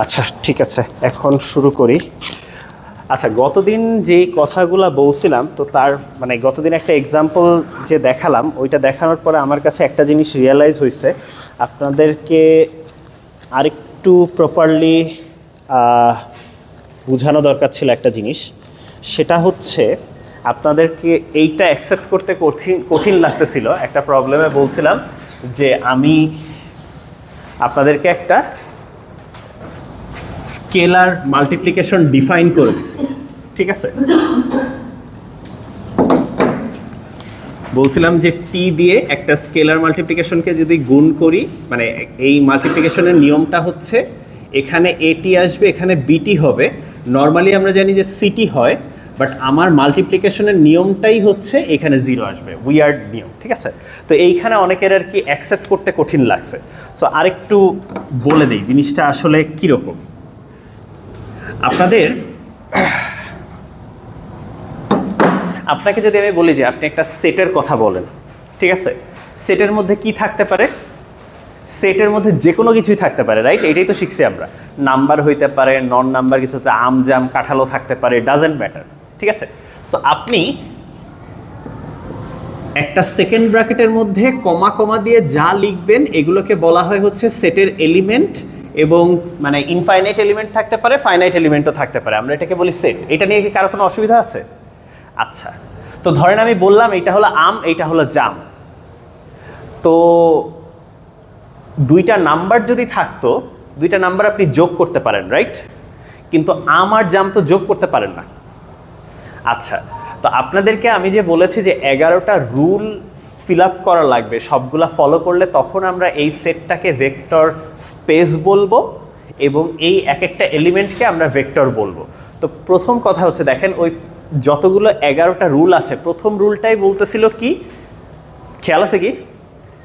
আচ্ছা ঠিক আছে, এখন শুরু করি। আচ্ছা, গতদিন যেই কথাগুলো বলছিলাম, তো তার মানে গতদিন একটা এক্সাম্পল যে দেখালাম, ওইটা দেখানোর পরে আমার কাছে একটা জিনিস রিয়েলাইজ হয়েছে, আপনাদেরকে আরেকটু প্রপারলি বোঝানো দরকার ছিল একটা জিনিস। সেটা হচ্ছে আপনাদেরকে এইটা অ্যাকসেপ্ট করতে কঠিন লাগতেছিল। একটা প্রবলেমে বলছিলাম যে আমি আপনাদেরকে একটা স্কেলার মাল্টিপ্লিকেশন ডিফাইন করে দিছি, ঠিক আছে? বলছিলাম যে টি দিয়ে একটা স্কেলার মাল্টিপ্লিকেশনকে যদি গুণ করি, মানে এই মাল্টিপ্লিকেশনের নিয়মটা হচ্ছে এখানে এটি আসবে, এখানে বিটি হবে। নর্মালি আমরা জানি যে সিটি হয়, বাট আমার মাল্টিপ্লিকেশনের নিয়মটাই হচ্ছে এখানে 0 আসবে, উইয়ার্ড নিয়ম, ঠিক আছে? তো এইখানে অনেকের আর কি অ্যাকসেপ্ট করতে কঠিন লাগছে। সো আরেকটু বলে দিই জিনিসটা আসলে কীরকম। আপনাকে যদি আমি বলি যে আপনি একটা সেটের কথা বলেন, ঠিক আছে? সেটের মধ্যে কি থাকতে পারে? সেটের মধ্যে যে কোনো কিছুই থাকতে পারে, রাইট? এটাই তো শিখছি আমরা। নাম্বার হইতে পারে, নন নাম্বার কিছু হতে, আম জাম কাঁঠালও থাকতে পারে, ডাজেন্ট ম্যাটার, ঠিক আছে? সো আপনি একটা সেকেন্ড ব্র্যাকেটের মধ্যে কমা কমা দিয়ে যা লিখবেন এগুলোকে বলা হয় হচ্ছে সেটের এলিমেন্ট। এবং মানে ইনফাইনাইট এলিমেন্ট থাকতে পারে, ফাইনাইট এলিমেন্টও থাকতে পারে, আমরা এটাকে বলি সেট। এটা নিয়ে কি কারো কোনো অসুবিধা আছে? আচ্ছা, তো ধরেন আমি বললাম এইটা হলো আম, এইটা হলো জাম। তো দুইটা নাম্বার যদি থাকতো, দুইটা নাম্বার আপনি যোগ করতে পারেন, রাইট? কিন্তু আম আর জাম তো যোগ করতে পারেন না। আচ্ছা, তো আপনাদেরকে আমি যে বলেছি যে 11টা রুল ফিল আপ করা লাগবে, সবগুলা ফলো করলে তখন আমরা এই সেটটাকে ভেক্টর স্পেস বলবো এবং এই এক একটা এলিমেন্টকে আমরা ভেক্টর বলবো। তো প্রথম কথা হচ্ছে দেখেন, ওই যতগুলো 11টা রুল আছে, প্রথম রুলটাই বলতেছিল কি, খেয়াল আছে কি?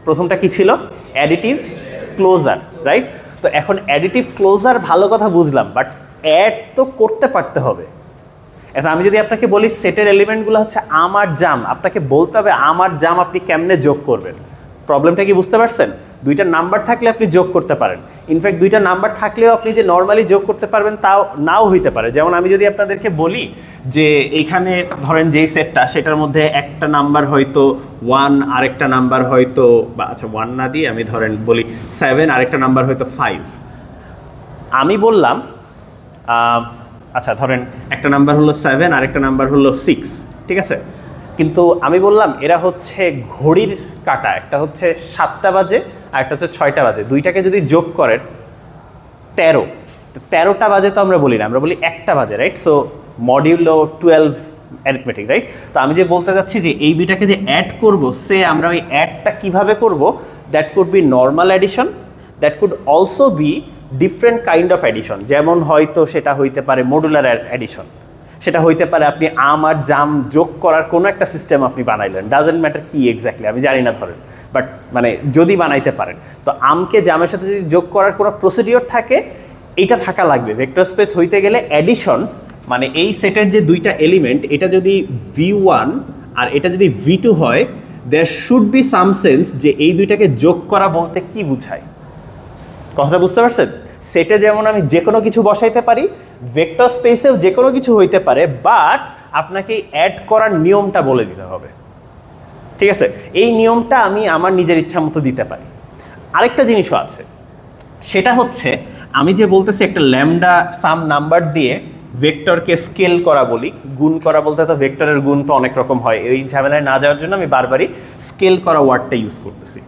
প্রথমটা কি ছিল? Additive closure, right? তো এখন অ্যাডিটিভ ক্লোজার ভালো কথা বুঝলাম, বাট অ্যাড তো করতে পারতে হবে। এখন আমি যদি আপনাকে বলি সেটের এলিমেন্টগুলো হচ্ছে আম আর জাম, আপনাকে বলতে হবে আম আর জাম আপনি কেমনে যোগ করবেন। প্রবলেমটা কি বুঝতে পারছেন? দুইটা নাম্বার থাকলে আপনি যোগ করতে পারেন। ইনফ্যাক্ট দুইটা নাম্বার থাকলেও আপনি যে নর্মালি যোগ করতে পারবেন তাও নাও হইতে পারে। যেমন আমি যদি আপনাদেরকে বলি যে এইখানে ধরেন যেই সেটটা, সেটার মধ্যে একটা নাম্বার হয়তো 1, আরেকটা নাম্বার হয়তো, বা আচ্ছা 1 না দিয়ে আমি ধরেন বলি 7, আরেকটা নাম্বার হয়তো 5। আমি বললাম আচ্ছা ধরেন একটা নাম্বার হলো 7, আরেকটা নাম্বার হলো 6, ঠিক আছে? কিন্তু আমি বললাম এরা হচ্ছে ঘড়ির কাঁটা, একটা হচ্ছে 7টা বাজে আর একটা হচ্ছে 6টা বাজে, দুইটাকে যদি যোগ করেন 13টা বাজে তো আমরা বলি না, আমরা বলি 1টা বাজে, right? So modulo 12 arithmetic, right? তো আমি যে বলতে চাচ্ছি যে এই দুইটাকে যে অ্যাড করব, সে আমরা ওই অ্যাডটা কিভাবে করব, that could be normal addition, that could also be different kind of addition. যেমন হয়তো সেটা হইতে পারে মডুলার অ্যাডিশন, সেটা হইতে পারে আপনি আম আর জাম যোগ করার কোনো একটা সিস্টেম আপনি বানাইলেন, ডাজেন্ট ম্যাটার কি এক্স্যাক্টলি আমি জানি না ধরেন, বাট মানে যদি বানাইতে পারেন, তো আমকে জামের সাথে যদি যোগ করার কোনো প্রসিডিওর থাকে, এইটা থাকা লাগবে। ভেক্টর স্পেস হইতে গেলে অ্যাডিশন মানে এই সেটের যে দুইটা এলিমেন্ট, এটা যদি V1 আর এটা যদি V2 হয়, there should be some sense যে এই দুইটাকে যোগ করা বলতে কি বুঝায়। কথাটা বুঝতে পারছেন? সেটে যেমন আমি যে কোনো কিছু বসাইতে পারি, ভেক্টর স্পেসেও যে কোনো কিছু হইতে পারে, বাট আপনাকে অ্যাড করার নিয়মটা বলে দিতে হবে, ঠিক আছে? এই নিয়মটা আমি আমার নিজের ইচ্ছা মতো দিতে পারি। আরেকটা জিনিসও আছে, সেটা হচ্ছে আমি যে বলতেছি একটা ল্যামডা সাম নাম্বার দিয়ে ভেক্টরকে স্কেল করা বলি, গুণ করা বলতে তো ভেক্টরের গুণ তো অনেক রকম হয়, এই ঝামেলায় না যাওয়ার জন্য আমি বারবারই স্কেল করা ওয়ার্ডটা ইউজ করতেছি।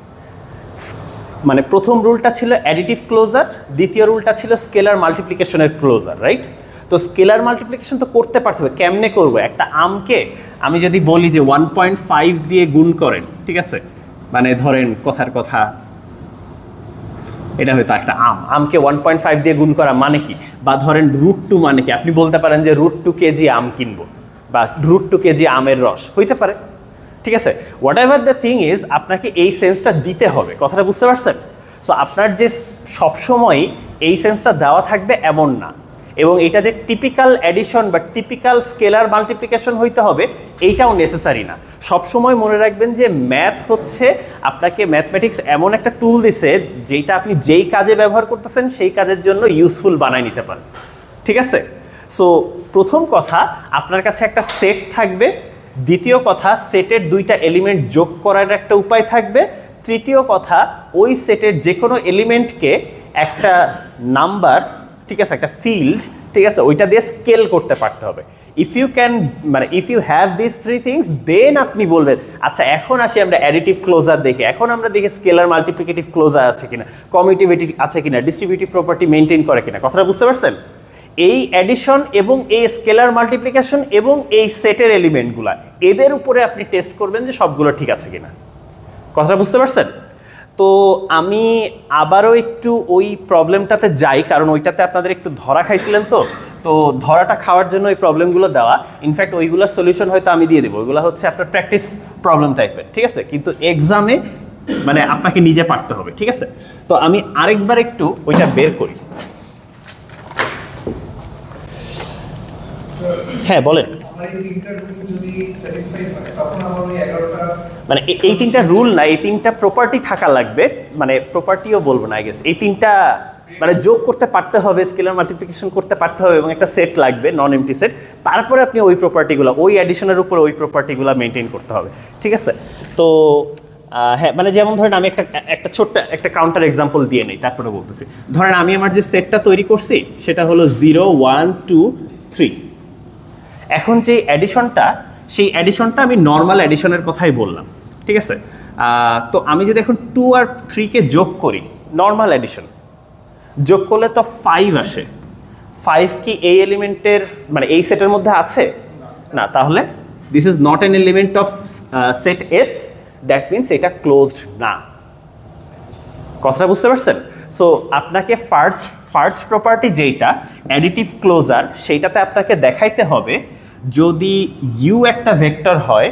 মানে প্রথম রুলটা ছিল অ্যাডিটিভ ক্লোজার, দ্বিতীয় রুলটা ছিল স্কেলার মাল্টিপ্লিকেশনের ক্লোজার, রাইট? তো স্কেলার মাল্টিপ্লিকেশন তো করতে পারতে হবে, কেমনে করবো? একটা আমকে আমি যদি বলি যে 1.5 দিয়ে গুণ করেন, ঠিক আছে? মানে ধরেন কথার কথা, এটা হয়তো একটা আমকে 1.5 দিয়ে গুণ করা মানে কি, বা ধরেন √2 মানে কি, আপনি বলতে পারেন যে √2 কেজি আম কিনবো, বা √2 কেজি আমের রস হইতে পারে, ঠিক আছে? What ever the thing is, আপনাকে এই সেন্সটা দিতে হবে। কথাটা বুঝতে পারছেন? সো আপনার যে সবসময় এই সেন্সটা দেওয়া থাকবে এমন না, এবং এটা যে টিপিক্যাল অ্যাডিশন বা টিপিক্যাল স্কেলার মাল্টিপ্লিকেশন হইতে হবে এইটাও নেসেসারি না। সবসময় মনে রাখবেন যে ম্যাথ হচ্ছে আপনাকে ম্যাথমেটিক্স এমন একটা টুল দিছে যেটা আপনি যেই কাজে ব্যবহার করতেছেন সেই কাজের জন্য ইউজফুল বানায় নিতে পারেন, ঠিক আছে? সো প্রথম কথা, আপনার কাছে একটা সেট থাকবে। দ্বিতীয় কথা, সেটের দুইটা এলিমেন্ট যোগ করার একটা উপায় থাকবে। তৃতীয় কথা, ওই সেটের যে কোনো এলিমেন্টকে একটা নাম্বার, ঠিক আছে, একটা ফিল্ড, ঠিক আছে, ওইটা দিয়ে স্কেল করতে পারতে হবে। ইফ ইউ ক্যান, মানে if you have this three things, then আপনি বলবেন আচ্ছা এখন আসি আমরা অ্যাডিটিভ ক্লোজার দেখি, এখন আমরা দেখি স্কেলার মাল্টিপ্লিকেটিভ ক্লোজার আছে কিনা, কমিউটিভিটি আছে কিনা, ডিস্ট্রিবিউটিভ প্রপার্টি মেনটেন করে কিনা। কথাটা বুঝতে পারছেন? এই অ্যাডিশন এবং এই স্কেলার মাল্টিপ্লিকেশন এবং এই সেটের এলিমেন্টগুলো, এদের উপরে আপনি টেস্ট করবেন যে সবগুলো ঠিক আছে কিনা। কথাটা বুঝতে পারছেন? তো আমি আবারও একটু ওই প্রবলেমটাতে যাই, কারণ ওইটাতে আপনাদের একটু ধরা খাইছিলেন। তো ধরাটা খাওয়ার জন্য ওই প্রবলেমগুলো দেওয়া। ইনফ্যাক্ট ওইগুলোর সলিউশন হয়তো আমি দিয়ে দেবো। ওইগুলো হচ্ছে আপনার প্র্যাকটিস প্রবলেম টাইপের, ঠিক আছে, কিন্তু এক্সামে মানে আপনাকে নিজে পারতে হবে, ঠিক আছে? তো আমি আরেকবার একটু ওইটা বের করি। হ্যাঁ বলেন। মানে এই তিনটা রুল না, এই তিনটা প্রপার্টি থাকা লাগবে, মানে প্রপার্টিও বলবো না, আই গেস এই তিনটা মানে যোগ করতে পারতে হবে, স্কেলার মাল্টিপ্লিকেশন করতে পারতে হবে এবং একটা সেট লাগবে, নন এমটি সেট। তারপরে আপনি ওই প্রপার্টিগুলো, ওই অ্যাডিশনের উপরে ওই প্রপার্টিগুলো মেনটেন করতে হবে, ঠিক আছে? তো হ্যাঁ, মানে যেমন ধরেন আমি একটা ছোট্ট একটা কাউন্টার এক্সাম্পল দিয়ে নেই, তারপরে বলতেছি। ধরেন আমি আমার যে সেটটা তৈরি করছি সেটা হলো 0 1 2 3। এখন যে অ্যাডিশনটা, সেই অ্যাডিশনটা আমি নর্মাল অ্যাডিশনের কথাই বললাম, ঠিক আছে? তো আমি যদি এখন 2 আর 3-কে যোগ করি, নর্মাল অ্যাডিশন যোগ করলে তো 5 আসে। 5 কি এই এলিমেন্টের মানে এই সেটের মধ্যে আছে না? তাহলে this is not an element of set S, that means এটা ক্লোজড না। কথাটা বুঝতে পারছেন? সো আপনাকে ফার্স্ট প্রপার্টি যেইটা অ্যাডিটিভ ক্লোজার, সেইটাতে আপনাকে দেখাইতে হবে যদি ইউ একটা ভেক্টর হয়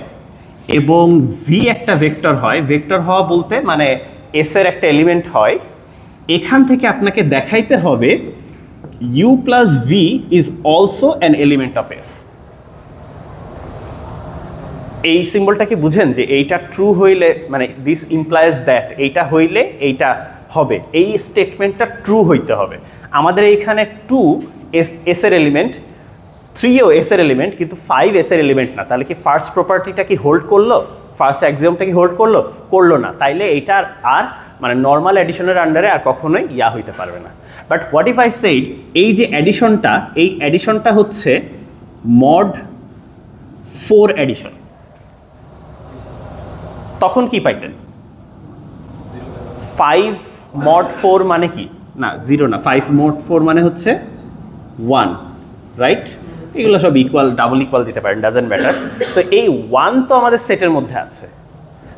এবং ভি একটা ভেক্টর হয়। ভেক্টর হওয়া বলতে মানে এস এর একটা এলিমেন্ট হয়, এখান থেকে আপনাকে দেখাইতে হবে U plus V is also an element of S. এই সিম্বলটা কি বুঝেন যে এইটা ট্রু হইলে মানে দিস ইমপ্লাইজ দ্যাট, এইটা হইলে এইটা হবে, এই স্টেটমেন্টটা ট্রু হইতে হবে। আমাদের এইখানে 2 এস এর এলিমেন্ট, 3ও এস এর এলিমেন্ট, কিন্তু 5 এস এর এলিমেন্ট না। তাহলে কি ফার্স্ট প্রপার্টিটা কি হোল্ড করলো? ফার্স্ট এক্সাম্পলটা কি হোল্ড করলো? করলো না। তাইলে এইটার আর মানে নর্মাল অ্যাডিশনের আন্ডারে আর কখনোই ইয়া হইতে পারবে না। But what if I said এই যে অ্যাডিশনটা, এই অ্যাডিশনটা হচ্ছে মড 4 অ্যাডিশন, তখন কি পাইতেন? 5 mod 4 মানে কি? না 0 না, 5 mod 4 মানে হচ্ছে 1, রাইট? এগুলো সব ইকুয়াল, ডাবল ইকুয়াল দিতে পারেন, ডাজেন্ট ম্যাটার। তো এই 1 তো আমাদের সেটের মধ্যে আছে,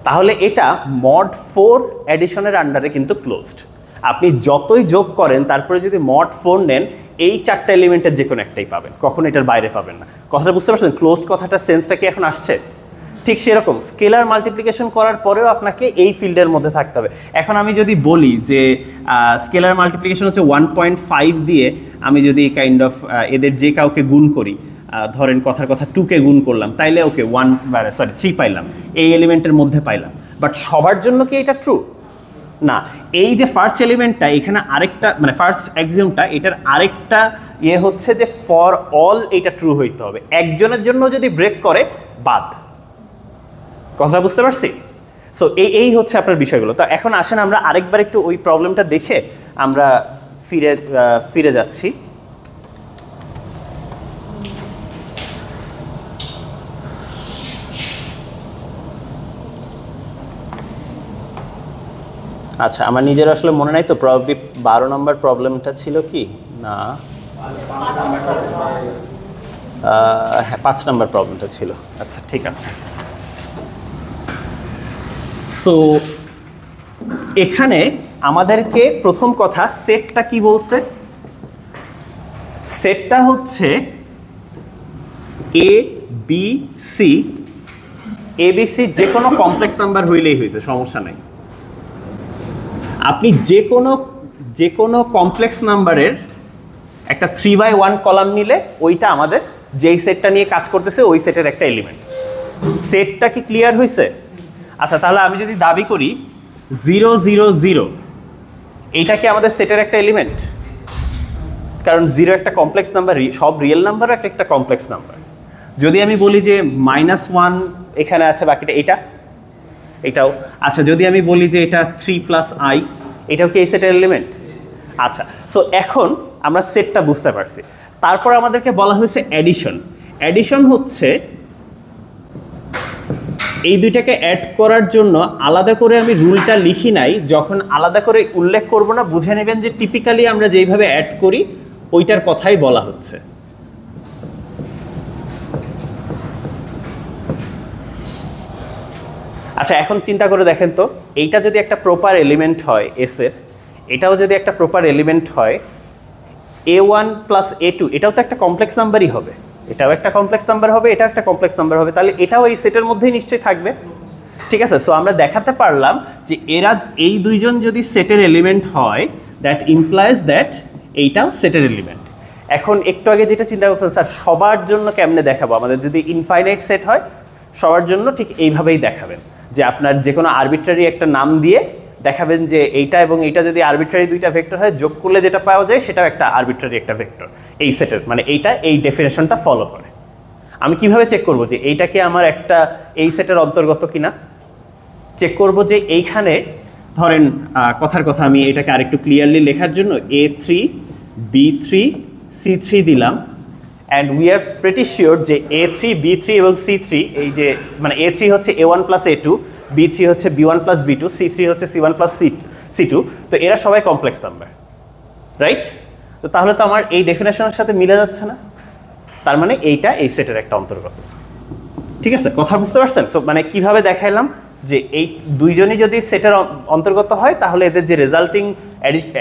তাহলে এটা mod 4 অ্যাডিশনের আন্ডারে কিন্তু ক্লোজড। আপনি যতই যোগ করেন তারপরে যদি mod 4 নেন, এই 4টা এলিমেন্টের যে কোনো একটাই পাবেন, কখনো এটার বাইরে পাবেন না। কথাটা বুঝতে পারছেন? ক্লোজড কথাটার সেন্সটা কি এখন আসছে? ঠিক সেরকম স্কেলার মাল্টিপ্লিকেশন করার পরেও আপনাকে এই ফিল্ডের মধ্যে থাকতে হবে। এখন আমি যদি বলি যে স্কেলার মাল্টিপ্লিকেশন হচ্ছে 1.5 দিয়ে আমি যদি কাইন্ড অফ এদের যে কাউকে গুণ করি, ধরেন কথার কথা 2কে গুণ করলাম, তাইলে ওকে 3 পাইলাম, এই এলিমেন্টের মধ্যে পাইলাম। বাট সবার জন্য কি এটা ট্রু না? এই যে ফার্স্ট এলিমেন্টটা, এখানে আরেকটা মানে ফার্স্ট এক্সিওমটা, এটার আরেকটা ইয়ে হচ্ছে যে ফর অল এটা ট্রু হইতে হবে। একজনের জন্য যদি ব্রেক করে বাদ। কথা বুঝতে পারছি? সো এই হচ্ছে আপনার বিষয়গুলো। তো এখন আসেন আমরা আরেকবার একটু ওই প্রবলেমটা দেখে আমরা ফিরে যাচ্ছি। আচ্ছা, আমার নিজের আসলে মনে নাই তো, প্রবাবলি 12 নম্বর প্রবলেমটা ছিল কি না, হ্যাঁ 5 নম্বর প্রবলেমটা ছিল। আচ্ছা ঠিক আছে। সো এখানে আমাদেরকে প্রথম কথা সেটটা কি বলছে? সেটটা হচ্ছে এ বি সি, এবিসি যে কোনো কমপ্লেক্স নাম্বার হইলেই হয়েছে, সমস্যা নেই। আপনি যে কোনো কমপ্লেক্স নাম্বারের একটা 3/1 কলাম নিলে ওইটা আমাদের যেই সেটটা নিয়ে কাজ করতেছে ওই সেটের একটা এলিমেন্ট। সেটটা কি ক্লিয়ার হয়েছে? আচ্ছা, তাহলে আমি যদি দাবি করি 0 0 0, এইটা কি আমাদের সেটের একটা এলিমেন্ট? কারণ 0 একটা কমপ্লেক্স নাম্বার, সব রিয়েল নাম্বার একটা কমপ্লেক্স নাম্বার। যদি আমি বলি যে -1 এখানে আছে, বাকিটা এটাও। আচ্ছা, যদি আমি বলি যে এটা 3 + i, এটাও কি এই সেটের এলিমেন্ট? আচ্ছা, সো এখন আমরা সেটটা বুঝতে পারছি। তারপর আমাদেরকে বলা হয়েছে অ্যাডিশন। অ্যাডিশন হচ্ছে এই দুইটাকে অ্যাড করার জন্য আলাদা করে আমি রুলটা লিখি নাই, যখন আলাদা করে উল্লেখ করব না বুঝে নেবেন যে টিপিক্যালি আমরা যেইভাবে অ্যাড করি ওইটার কথাই বলা হচ্ছে। আচ্ছা, এখন চিন্তা করে দেখেন তো, এইটা যদি একটা প্রপার এলিমেন্ট হয় এস এর, এটাও যদি একটা প্রপার এলিমেন্ট হয়, a1 + a2, এটাও তো একটা কমপ্লেক্স নাম্বারই হবে, এটাও একটা কমপ্লেক্স নাম্বার হবে, এটাও একটা কমপ্লেক্স নাম্বার হবে, তাহলে এটাও এই সেটের মধ্যেই নিশ্চয়ই থাকবে। ঠিক আছে, সো আমরা দেখাতে পারলাম যে এরা এই দুইজন যদি সেটের এলিমেন্ট হয়, দ্যাট ইমপ্লাইজ দ্যাট এইটাও সেটের এলিমেন্ট। এখন একটু আগে যেটা চিন্তা করছেন স্যার সবার জন্য কেমনে দেখাবো, আমাদের যদি ইনফাইনাইট সেট হয় সবার জন্য ঠিক এইভাবেই দেখাবেন, যে আপনার যে কোনো আরবিট্রারি একটা নাম দিয়ে দেখাবেন যে এইটা এবং এইটা যদি আরবিট্রারি দুইটা ভেক্টর হয়, যোগ করলে যেটা পাওয়া যায় সেটাও একটা আরবিট্রারি একটা ভেক্টর এই সেটের, মানে এইটা এই ডেফিনেশনটা ফলো করে। আমি কিভাবে চেক করব যে এইটাকে আমার একটা এই সেটের অন্তর্গত কিনা? চেক করব যে এইখানে ধরেন কথার কথা আমি এটাকে আরেকটু ক্লিয়ারলি লেখার জন্য a3 b3 c3 দিলাম, and we are pretty sure যে a3 b3 এবং c3, এই যে মানে a3 হচ্ছে a1 + a2, b3 হচ্ছে b1 + b2, c3 হচ্ছে c1 + c2, তো এরা সবাই কমপ্লেক্স নাম্বার, রাইট? তো তাহলে তো আমার এই ডেফিনেশনের সাথে মিলে যাচ্ছে না, তার মানে এইটা এই সেটের একটা অন্তর্গত। ঠিক আছে, কথা বুঝতে পারছেন? সো মানে কিভাবে দেখাইলাম যে এই দুইজনই যদি সেটের অন্তর্গত হয় তাহলে এদের যে রেজাল্টিং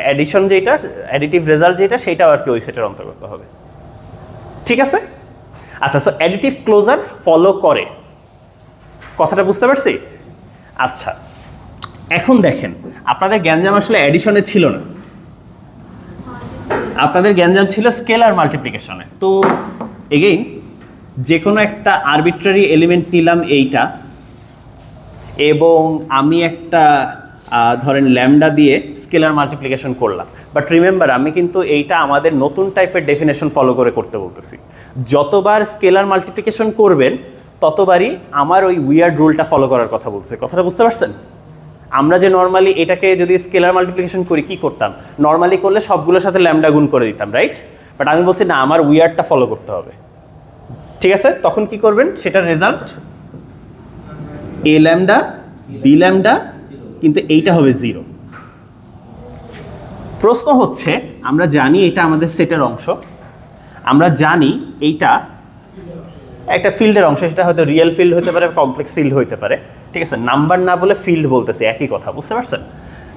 অ্যাডিশন যেটা, অ্যাডিটিভ রেজাল্ট যেটা, সেটাও আর কি ওই সেটের অন্তর্গত হবে। ঠিক আছে, আচ্ছা, সো অ্যাডিটিভ ক্লোজার ফলো করে, কথাটা বুঝতে পারছি? আচ্ছা, এখন দেখেন আপনাদের গ্যাঞ্জাম আসলে অ্যাডিশনে ছিল না, আপনাদের গ্যাঞ্জাম ছিল স্কেলার মাল্টিপ্লিকেশনে। তো এগেইন যে কোনো একটা আরবিট্রারি এলিমেন্ট নিলাম এইটা, এবং আমি একটা ধরেন ল্যামডা দিয়ে স্কেলার মাল্টিপ্লিকেশন করলাম, বাট রিমেম্বার আমি কিন্তু এইটা আমাদের নতুন টাইপের ডেফিনেশন ফলো করে করতে বলতেছি। যতবার স্কেলার মাল্টিপ্লিকেশন করবেন ততবারই আমার ওই উইয়ার্ড রুলটা ফলো করার কথা বলছে, কথাটা বুঝতে পারছেন? আমরা যে নর্মালি এটাকে যদি স্কেলার মাল্টিপ্লিকেশন করি কি করতাম, নর্মালি করলে সবগুলোর সাথে ল্যামডা গুণ করে দিতাম, রাইট? বাট আমি বলছি না, আমার উইয়ার্ডটা ফলো করতে হবে। ঠিক আছে, তখন কি করবেন, সেটার result a lambda b lambda, কিন্তু এইটা হবে 0। প্রশ্ন হচ্ছে, আমরা জানি এটা আমাদের সেটের অংশ, আমরা জানি এইটা একটা ফিল্ডের অংশ, সেটা হয়তো রিয়েল ফিল্ড হতে পারে, কমপ্লেক্স ফিল্ড হতে পারে। ঠিক আছে, নাম্বার না বলে ফিল্ড বলতেছি, একই কথা, বুঝতে পারছেন?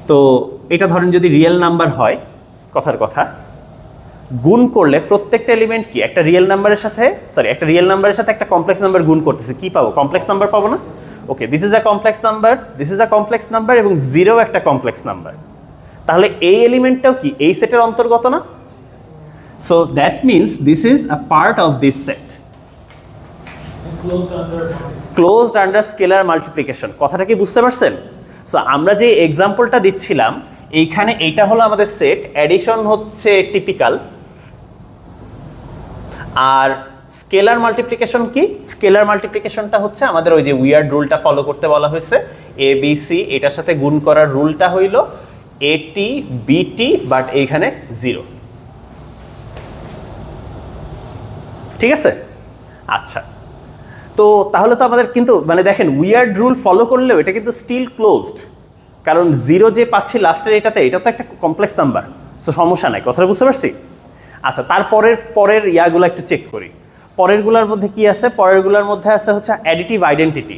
তো এটা ধরেন যদি রিয়েল নাম্বার হয়, কথার কথা, গুণ করলে প্রত্যেকটা এলিমেন্ট কি একটা রিয়েল নাম্বারের সাথে, একটা রিয়েল নাম্বারের সাথে একটা কমপ্লেক্স নাম্বার গুণ করতেছে, কি পাবো? কমপ্লেক্স নাম্বার পাবো না? Okay, this is a complex number, this is a complex number, এবং 0 একটা কমপ্লেক্স নাম্বার। তাহলে এই এলিমেন্টটাও কি এই সেটের অন্তর্গত না? So that means this is a part of this set, closed under scalar multiplication. কথাটা কি বুঝতে পারছেন? সো আমরা যে এক্সাম্পলটা দিচ্ছিলাম এইখানে, এইটা হলো আমাদের সেট, অ্যাডিশন হচ্ছে টিপিক্যাল, আর স্কেলার মাল্টিপ্লিকেশন কি? স্কেলার মাল্টিপ্লিকেশনটা হচ্ছে আমাদের ওই যে উইয়ার্ড রুলটা ফলো করতে বলা হয়েছে, এ বি সি এটার সাথে গুণ করার রুলটা হইল এটি বিটি, বাট এইখানে 0। ঠিক আছে, আচ্ছা, তো তাহলে তো আমাদের কিন্তু মানে দেখেন উইয়ার্ড রুল ফলো করলেও এটা কিন্তু স্টিল ক্লোজড, কারণ 0 যে পাচ্ছি লাস্টের এটাতে, এটা তো একটা কমপ্লেক্স নাম্বার, সো সমস্যা নাই, কথাটা বুঝতে পারছি? আচ্ছা, পরের ইয়াগুলো একটু চেক করি। পরেরগুলোর মধ্যে কি আছে? পরেরগুলোর মধ্যে আছে হচ্ছে অ্যাডিটিভ আইডেন্টিটি।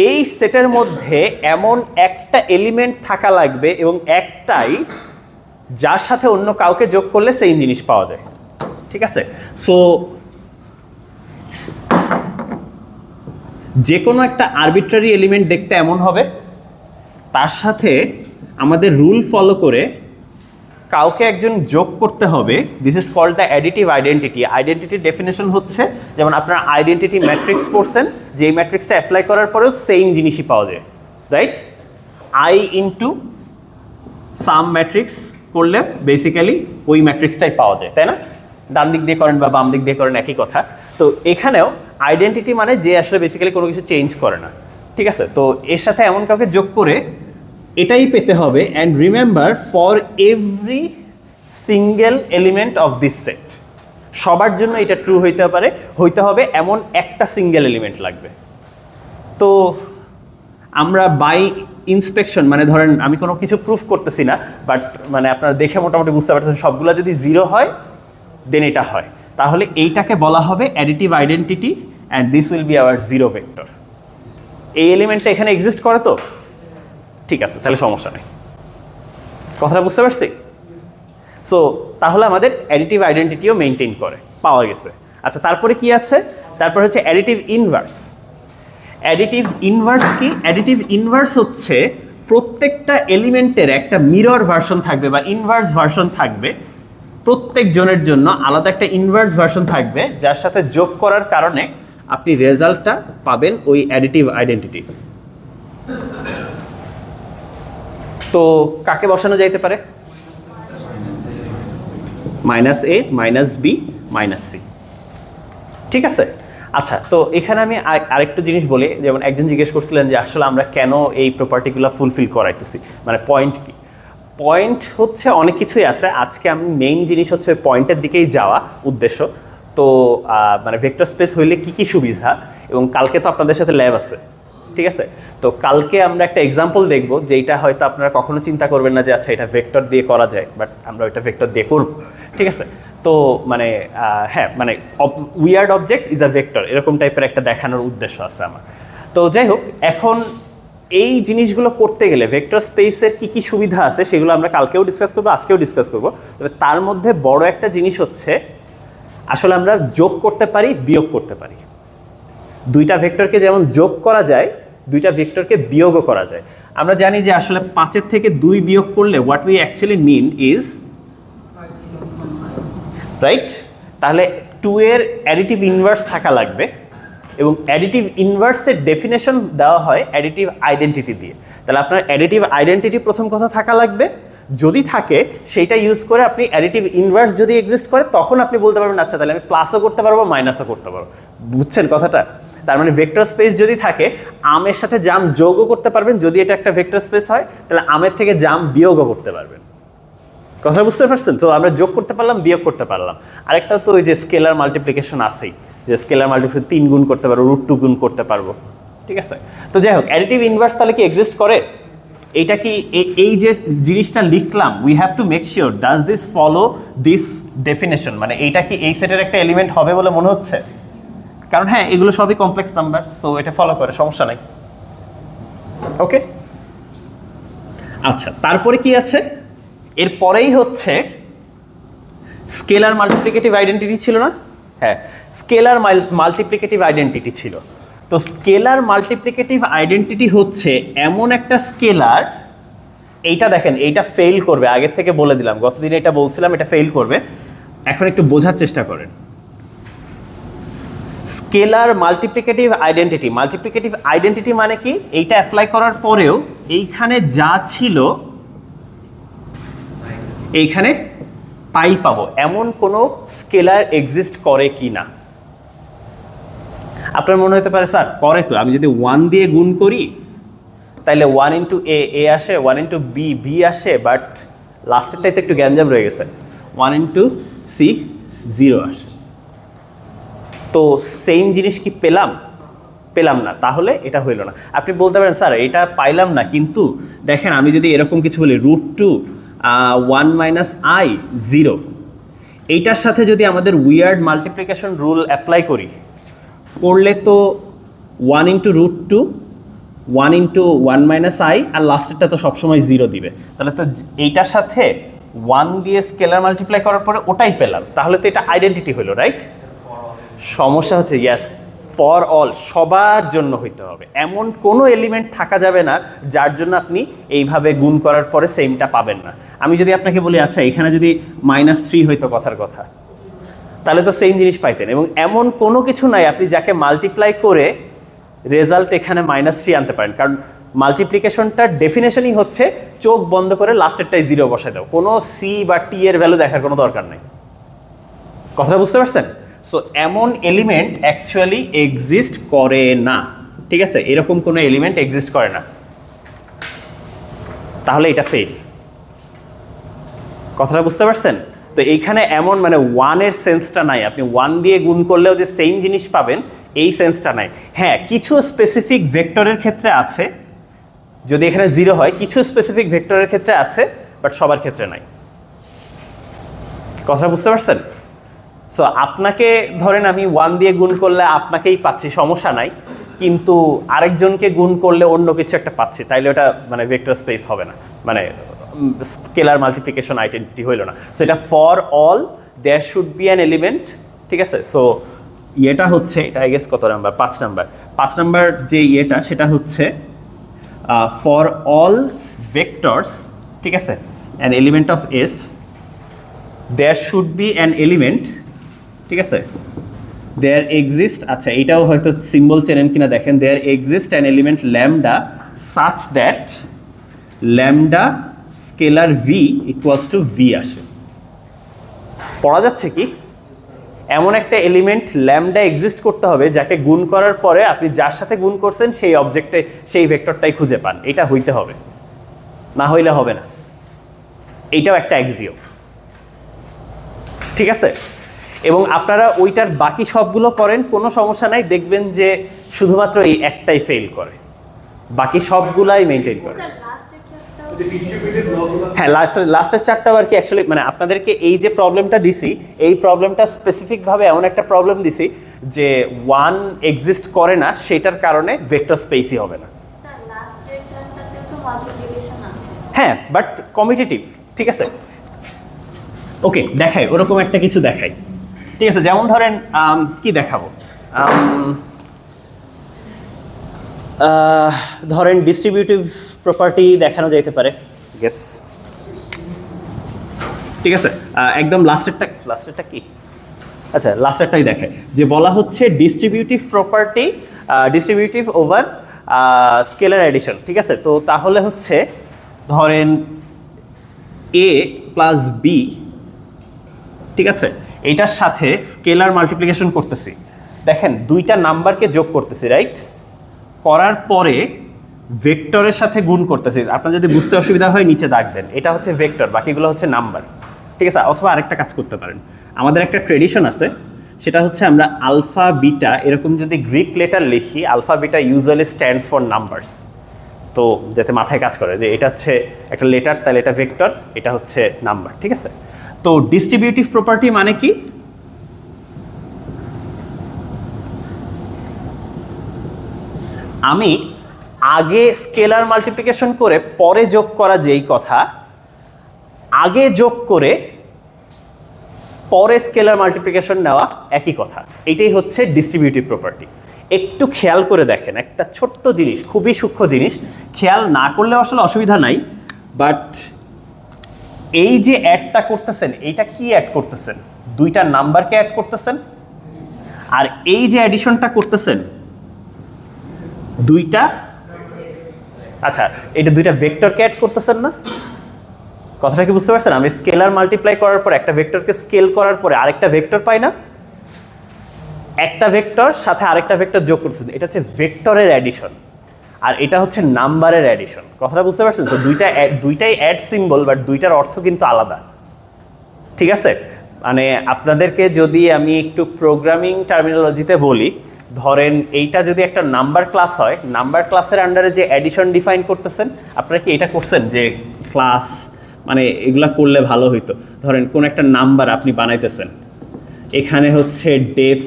এই সেটের মধ্যে এমন একটা এলিমেন্ট থাকা লাগবে এবং একটাই, যার সাথে অন্য কাউকে যোগ করলে সেই জিনিস পাওয়া যায়। ঠিক আছে, সো যে কোনো একটা আরবিট্রারি এলিমেন্ট দেখতে এমন হবে, তার সাথে আমাদের রুল ফলো করে কাউকে একজন যোগ করতে হবে, this is called the additive identity. আইডেন্টিটির ডেফিনেশন হচ্ছে, যেমন আপনারা আইডেন্টিটি ম্যাট্রিক্স পড়ছেন, যে এই ম্যাট্রিক্সটা অ্যাপ্লাই করার পরেও সেম জিনিসই পাওয়া যায়, right? I into some matrix করলে বেসিক্যালি ওই ম্যাট্রিক্সটাই পাওয়া যায়, তাই না? ডান দিক দিয়ে করেন বা বাম দিক দিয়ে করেন একই কথা। তো এখানেও আইডেন্টিটি মানে যে আসলে বেসিক্যালি কোনো কিছু চেঞ্জ করে না, ঠিক আছে? তো এর সাথে এমন কাউকে যোগ করে এটাই পেতে হবে। And remember, for every single element of this set, সবার জন্য এটা ট্রু হইতে হবে এমন একটা সিঙ্গেল এলিমেন্ট লাগবে। তো আমরা বাই ইন্সপেকশন, মানে ধরেন আমি কোনো কিছু প্রুফ করতেছি না, বাট মানে আপনারা দেখে মোটামুটি বুঝতে পারছেন সবগুলো যদি 0 হয় দেন এটা হয়, তাহলে এইটাকে বলা হবে additive identity and this will be hour 0 vector. এই এলিমেন্টটা এখানে এক্সিস্ট করে তো, ঠিক আছে, তাহলে সমস্যা নেই। কথাটা বুঝতে পারছি? সো তাহলে আমাদের অ্যাডিটিভ আইডেন্টিটিও মেনটেন করে, পাওয়া গেছে। আচ্ছা, তারপরে কি আছে? তারপর হচ্ছে অ্যাডিটিভ ইনভার্স। অ্যাডিটিভ ইনভার্স কি? অ্যাডিটিভ ইনভার্স হচ্ছে প্রত্যেকটা এলিমেন্টের একটা মিরর ভার্সন থাকবে বা ইনভার্স ভার্সন থাকবে, প্রত্যেক জনের জন্য আলাদা একটা ইনভার্স ভার্সন থাকবে, যার সাথে যোগ করার কারণে আপনি রেজাল্টটা পাবেন ওই অ্যাডিটিভ আইডেন্টিটি। তো কাকে বসানো যাইতে পারে? -a, -b, -c, ঠিক আছে? আচ্ছা, তো এখানে আমি আরেকটু জিনিস বলি। যেমন একজন জিজ্ঞেস করছিলেন যে আসলে আমরা কেন এই প্রপার্টিগুলো ফুলফিল করাইতেছি, মানে পয়েন্ট কি? পয়েন্ট হচ্ছে অনেক কিছুই আছে, আজকে আমি মেইন জিনিস হচ্ছে পয়েন্টের দিকেই যাওয়া উদ্দেশ্য। তো মানে ভেক্টর স্পেস হইলে কি কি সুবিধা, এবং কালকে তো আপনাদের সাথে ল্যাব আছে, ঠিক আছে? তো কালকে আমরা একটা এক্সাম্পল দেখব, যেটা হয়তো আপনারা কখনো চিন্তা করবেন না যে আচ্ছা এটা ভেক্টর দিয়ে করা যায়, বাট আমরা ওইটা ভেক্টর দিয়ে করব, ঠিক আছে? তো মানে হ্যাঁ, মানে weird object is a vector, এরকম টাইপের একটা দেখানোর উদ্দেশ্য আছে আমার। তো যাই হোক, এখন এই জিনিসগুলো করতে গেলে ভেক্টর স্পেসের কি কি সুবিধা আছে সেগুলো আমরা কালকেও ডিসকাস করবো, আজকেও ডিসকাস করবো। তবে তার মধ্যে বড় একটা জিনিস হচ্ছে আসলে আমরা যোগ করতে পারি, বিয়োগ করতে পারি। দুইটা ভেক্টরকে যেমন যোগ করা যায়, দুইটা ভেক্টরকে বিয়োগও করা যায়। আমরা জানি যে আসলে 5 থেকে 2 বিয়োগ করলে what we actually mean is, right? তাহলে 2 এর অ্যাডিটিভ ইনভার্স থাকা লাগবে, এবং অ্যাডিটিভ ইনভার্সের ডেফিনেশন দেওয়া হয় অ্যাডিটিভ আইডেন্টিটি দিয়ে। তাহলে আপনার অ্যাডিটিভ আইডেন্টিটি প্রথম কথা থাকা লাগবে, যদি থাকে সেইটা ইউজ করে আপনি অ্যাডিটিভ ইনভার্স যদি এক্সিস্ট করে তখন আপনি বলতে পারবেন আচ্ছা তাহলে আমি প্লাসও করতে পারবো, মাইনাসও করতে পারবো। বুঝছেন কথাটা? তার মানে ভেক্টর স্পেস যদি থাকে, আমের সাথে জাম যোগও করতে পারবেন, যদি এটা একটা ভেক্টর স্পেস হয় তাহলে আমের থেকে জাম বিয়োগও করতে পারবেন। কথা বুঝতে পারছেন? তো আমরা যোগ করতে পারলাম, বিয়োগ করতে পারলাম। আরেকটা তো ওই যে স্কেলার মাল্টিপ্লিকেশন আছেই, যে স্কেলার মাল্টিপ্লিকেশন 3 গুণ করতে পারবো, √2 গুণ করতে পারবো, ঠিক আছে? তো যাই হোক, অ্যাডিটিভ ইনভার্স তাহলে কি এক্সিস্ট করে? এইটা কি এই যে জিনিসটা লিখলাম, we have to make sure does this follow this definition, মানে এইটা কি এই সেটের একটা এলিমেন্ট হবে বলে মনে হচ্ছে? কারণ হ্যাঁ, এগুলো সবই কমপ্লেক্স নাম্বার, সো এটা ফলো করে, সমস্যা নাই। ওকে, আচ্ছা, তারপরে কি আছে? এরপরেই হচ্ছে স্কেলার মাল্টিপ্লিকেটিভ আইডেন্টিটি ছিল না? হ্যাঁ, স্কেলার মাল্টিপ্লিকেটিভ আইডেন্টিটি ছিল। তো স্কেলার মাল্টিপ্লিকেটিভ আইডেন্টিটি হচ্ছে এমন একটা স্কেলার, এইটা দেখেন, এইটা ফেল করবে, আগের থেকে বলে দিলাম, গতদিন এটা বলছিলাম, এটা ফেল করবে। এখন একটু বোঝার চেষ্টা করেন। Scalar multiplicative identity, multiplicative identity মানে কি? এইটা অ্যাপ্লাই করার পরেও এইখানে যা ছিল এইখানে তাই পাবো, এমন কোনো স্কেলার এক্সিস্ট করে কি না? আপনার মনে হতে পারে স্যার করে তো, আমি যদি 1 দিয়ে গুণ করি তাহলে 1 ইন্টু এ আসে, 1 ইন্টু বি আসে, বাট লাস্টেরটাইতে একটু গ্যাঞ্জাম রয়ে গেছে, 1 ইন্টু সি 0 আসে। তো সেম জিনিস কি পেলাম না, তাহলে এটা হইল না। আপনি বলতে পারেন স্যার এটা পাইলাম না, কিন্তু দেখেন আমি যদি এরকম কিছু বলি √2 1 - i 0, এইটার সাথে যদি আমাদের উইয়ার্ড মাল্টিপ্লিকেশন রুল অ্যাপ্লাই করলে তো 1 ইন্টু √2 1 ইন্টু 1 - i, আর লাস্টেরটা তো সবসময় 0 দিবে। তাহলে তো এইটার সাথে 1 দিয়ে স্কেলার মাল্টিপ্লাই করার পরে ওটাই পেলাম, তাহলে তো এটা আইডেন্টিটি হলো, রাইট? সমস্যা হচ্ছে ইয়াস, ফর অল, সবার জন্য হইতে হবে, এমন কোনো এলিমেন্ট থাকা যাবে না যার জন্য আপনি এইভাবে গুণ করার পরে সেমটা পাবেন না। আমি যদি আপনাকে বলি আচ্ছা এখানে যদি -3 হইতো কথার কথা, তাহলে তো সেম জিনিস পাইতেন। এবং এমন কোনো কিছু নাই আপনি যাকে মাল্টিপ্লাই করে রেজাল্ট এখানে -3 আনতে পারেন, কারণ মাল্টিপ্লিকেশনটার ডেফিনেশনই হচ্ছে চোখ বন্ধ করে লাস্টেরটাই 0 বসায় দাও, কোনো সি বা টি এর ভ্যালু দেখার কোনো দরকার নেই। কথাটা বুঝতে পারছেন? সো এমন এলিমেন্ট অ্যাকচুয়ালি এক্সিস্ট করে না, ঠিক আছে? এরকম কোনো এলিমেন্ট এক্সিস্ট করে না, তাহলে এটা ফেল। কথাটা বুঝতে পারছেন? তো এইখানে এমন মানে 1 এর সেন্সটা নাই, আপনি 1 দিয়ে গুণ করলেও যে সেম জিনিস পাবেন এই সেন্সটা নাই। হ্যাঁ, কিছু স্পেসিফিক ভেক্টরের ক্ষেত্রে আছে, যদি এখানে 0 হয় কিছু স্পেসিফিক ভেক্টরের ক্ষেত্রে আছে, বাট সবার ক্ষেত্রে নাই। কথাটা বুঝতে পারছেন? সো আপনাকে ধরেন আমি 1 দিয়ে গুণ করলে আপনাকেই পাচ্ছি, সমস্যা নাই, কিন্তু আরেকজনকে গুণ করলে অন্য কিছু একটা পাচ্ছি, তাইলে ওটা মানে ভেক্টর স্পেস হবে না, মানে স্কেলার মাল্টিপ্লিকেশন আইডেন্টিটি হইল না। সো এটা for all there should be an element, ঠিক আছে? সো এটা হচ্ছে, এটা আই গেস কত নাম্বার, 5 নাম্বার। 5 নাম্বার যে সেটা হচ্ছে ফর অল ভেক্টরস, ঠিক আছে, an element of S there should be an element, ঠিক আছে, দেয়ার এক্সিস্ট, আচ্ছা এটাও হয়তো সিম্বল চেনেন কিনা দেখেন, there exist an element lambda such that lambda scalar V equals to V আসে। পড়া যাচ্ছে কি? এমন একটা এলিমেন্ট ল্যামডা এক্সিস্ট করতে হবে যাকে গুণ করার পরে আপনি যার সাথে গুণ করছেন সেই অবজেক্টে সেই ভেক্টরটাই খুঁজে পান, এটা হইতে হবে, না হইলে হবে না। এইটাও একটা এক্সিওম, ঠিক আছে? এবং আপনারা ওইটার বাকি সবগুলো করেন, কোনো সমস্যা নাই, দেখবেন যে শুধুমাত্র এই একটাই ফেল করে, বাকি সবগুলাই মেনটেন করে। হ্যাঁ, লাস্টের 4টাও আর কি অ্যাকচুয়ালি মানে আপনাদেরকে এই যে প্রবলেমটা দিছি, এই প্রবলেমটা স্পেসিফিকভাবে এমন একটা প্রবলেম দিছি যে 1 এক্সিস্ট করে না, সেটার কারণে ভেক্টর স্পেসই হবে না। হ্যাঁ, বাট কমিউটেটিভ, ঠিক আছে? ওকে, দেখাই ওরকম একটা কিছু দেখাই, ঠিক আছে? যেমন ধরেন কি দেখাবো, ধরেন ডিস্ট্রিবিউটিভ প্রপার্টি দেখানো যাইতে পারে, গেস, ঠিক আছে? একদম লাস্টেরটা কি, আচ্ছা লাস্টেরটাই দেখায়, যে বলা হচ্ছে distributive property, distributive over scalar addition, ঠিক আছে? তো তাহলে হচ্ছে ধরেন এ প্লাস বি, ঠিক আছে, এইটার সাথে স্কেলার মাল্টিপ্লিকেশন করতেছি, দেখেন দুইটা নাম্বারকে যোগ করতেছি, রাইট? করার পরে ভেক্টরের সাথে গুণ করতেছি। আপনার যদি বুঝতে অসুবিধা হয় নিচে দাগ দেন, এটা হচ্ছে ভেক্টর, বাকিগুলো হচ্ছে নাম্বার, ঠিক আছে? অথবা আরেকটা কাজ করতে পারেন, আমাদের একটা ট্রেডিশন আছে, সেটা হচ্ছে আমরা আলফা বিটা এরকম যদি গ্রিক লেটার লিখি, alpha beta usually stands for numbers, তো যাতে মাথায় কাজ করে যে এটা হচ্ছে একটা লেটার, তাহলে এটা ভেক্টর, এটা হচ্ছে নাম্বার, ঠিক আছে? তো ডিস্ট্রিবিউটিভ প্রপার্টি মানে কি? আমি আগে স্কেলার মাল্টিপ্লিকেশন করে পরে যোগ করা যেই কথা, আগে যোগ করে পরে স্কেলার মাল্টিপ্লিকেশন নেওয়া একই কথা, এটাই হচ্ছে ডিস্ট্রিবিউটিভ প্রপার্টি। একটু খেয়াল করে দেখেন, একটা ছোট্ট জিনিস, খুবই সূক্ষ্ম জিনিস, খেয়াল না করলে আসলে অসুবিধা নাই, বাট এই যে অ্যাডটা করতেছেন, এইটা কি অ্যাড করতেছেন? দুইটা নাম্বারকে অ্যাড করতেছেন, আর এই যে অ্যাডিশনটা করতেছেন দুইটা, আচ্ছা এটা দুইটা ভেক্টরকে অ্যাড করতেছেন না? কথাটা কি বুঝতে পারছেন? আমি স্কেলার মাল্টিপ্লাই করার পর একটা ভেক্টরকে স্কেল করার পরে আরেকটা ভেক্টর পাই না? একটা ভেক্টর সাথে আরেকটা ভেক্টর যোগ করছেন, এটা হচ্ছে ভেক্টরের অ্যাডিশন, আর এটা হচ্ছে নাম্বারের অ্যাডিশন। কথাটা বুঝতে পারছেন? তো দুইটাই অ্যাড সিম্বল, বাট দুইটার অর্থ কিন্তু আলাদা, ঠিক আছে? মানে আপনাদেরকে যদি আমি একটু প্রোগ্রামিং টার্মিনোলজিতে বলি, ধরেন এইটা যদি একটা নাম্বার ক্লাস হয়, নাম্বার ক্লাসের আন্ডারে যে অ্যাডিশন ডিফাইন করতেছেন, আপনারা কি এটা করছেন যে ক্লাস মানে এগুলা করলে ভালো হইতো? ধরেন কোন একটা নাম্বার আপনি বানাইতেছেন, এখানে হচ্ছে ডেফ,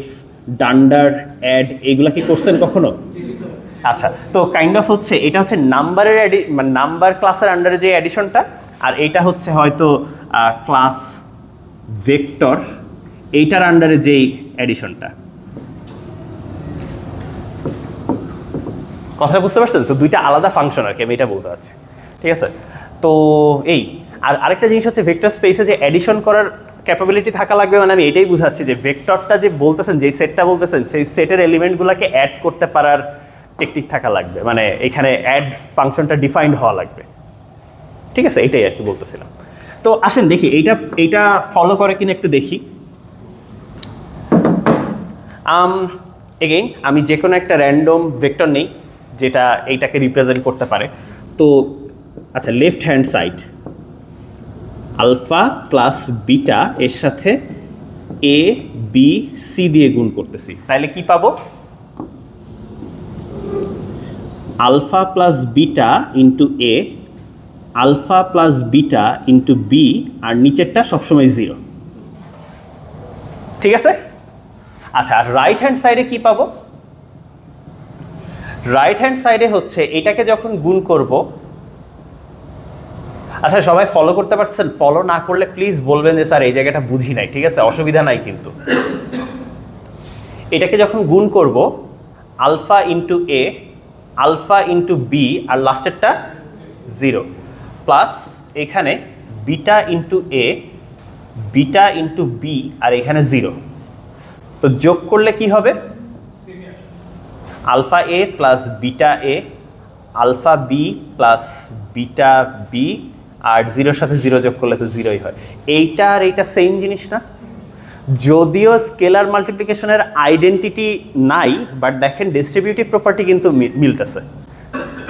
ডান্ডার, অ্যাড, এগুলা কি করছেন কখনো? আচ্ছা, তো কাইন্ড অফ হচ্ছে এটা হচ্ছে নাম্বারের মানে নাম্বার ক্লাসের আন্ডারে যে অ্যাডিশনটা, আর এটা হচ্ছে হয়তো ক্লাস ভেক্টর, এইটার আন্ডারে যেই অ্যাডিশনটা। কথাটা বুঝতে পারছেন? তো দুইটা আলাদা ফাংশন আর কি, আমি এটা বলতে চাচ্ছি, ঠিক আছে? তো এই আর আরেকটা জিনিস হচ্ছে ভেক্টর স্পেসে যে অ্যাডিশন করার ক্যাপাবিলিটি থাকা লাগবে, মানে আমি এটাই বুঝাচ্ছি যে ভেক্টরটা যে বলতেছেন, যেই সেটটা বলতেছেন সেই সেটের এলিমেন্টগুলোকে অ্যাড করতে পারার টেকনিক থাকা লাগবে, মানে এখানে অ্যাড ফাংশনটা ডিফাইন্ড হওয়া লাগবে। ঠিক আছে, এটাই আর কি বলতেছিলাম। তো আসেন দেখি এইটা ফলো করে কিনা একটু দেখি। এগেইন আমি যে কোনো একটা র্যান্ডম ভেক্টর নেই যেটা এইটাকে রিপ্রেজেন্ট করতে পারে। তো আচ্ছা, left hand side alpha plus beta এর সাথে এ বি সি দিয়ে গুণ করতেছি, তাহলে কি পাবো? Alpha plus beta into A, alpha plus beta into B, আর নিচেরটা সবসময় 0। ঠিক আছে? আচ্ছা, আর রাইট হ্যান্ড সাইডে কি পাবো? রাইট হ্যান্ড সাইডে হচ্ছে এটাকে যখন গুণ করব, আচ্ছা সবাই ফলো করতে পারছেন? ফলো না করলে প্লিজ বলবেন যে স্যার এই জায়গাটা বুঝি নাই। ঠিক আছে, অসুবিধা নাই কিন্তু। এটাকে যখন গুণ করব alpha into A, alpha into B, আর লাস্টেরটা 0, প্লাস এখানে beta into A, beta into B, আর এখানে 0। তো যোগ করলে কি হবে? Alpha A plus beta A, alpha B plus beta B, আর 0-র সাথে 0 যোগ করলে তো 0ই হয়। এইটা আর এইটা সেম জিনিস না? যদিও স্কেলার মাল্টিপ্লিকেশনের আইডেন্টিটি নাই, বাট দেখেন ডিস্ট্রিবিউটিভ প্রপার্টি কিন্তু মিলতেছে।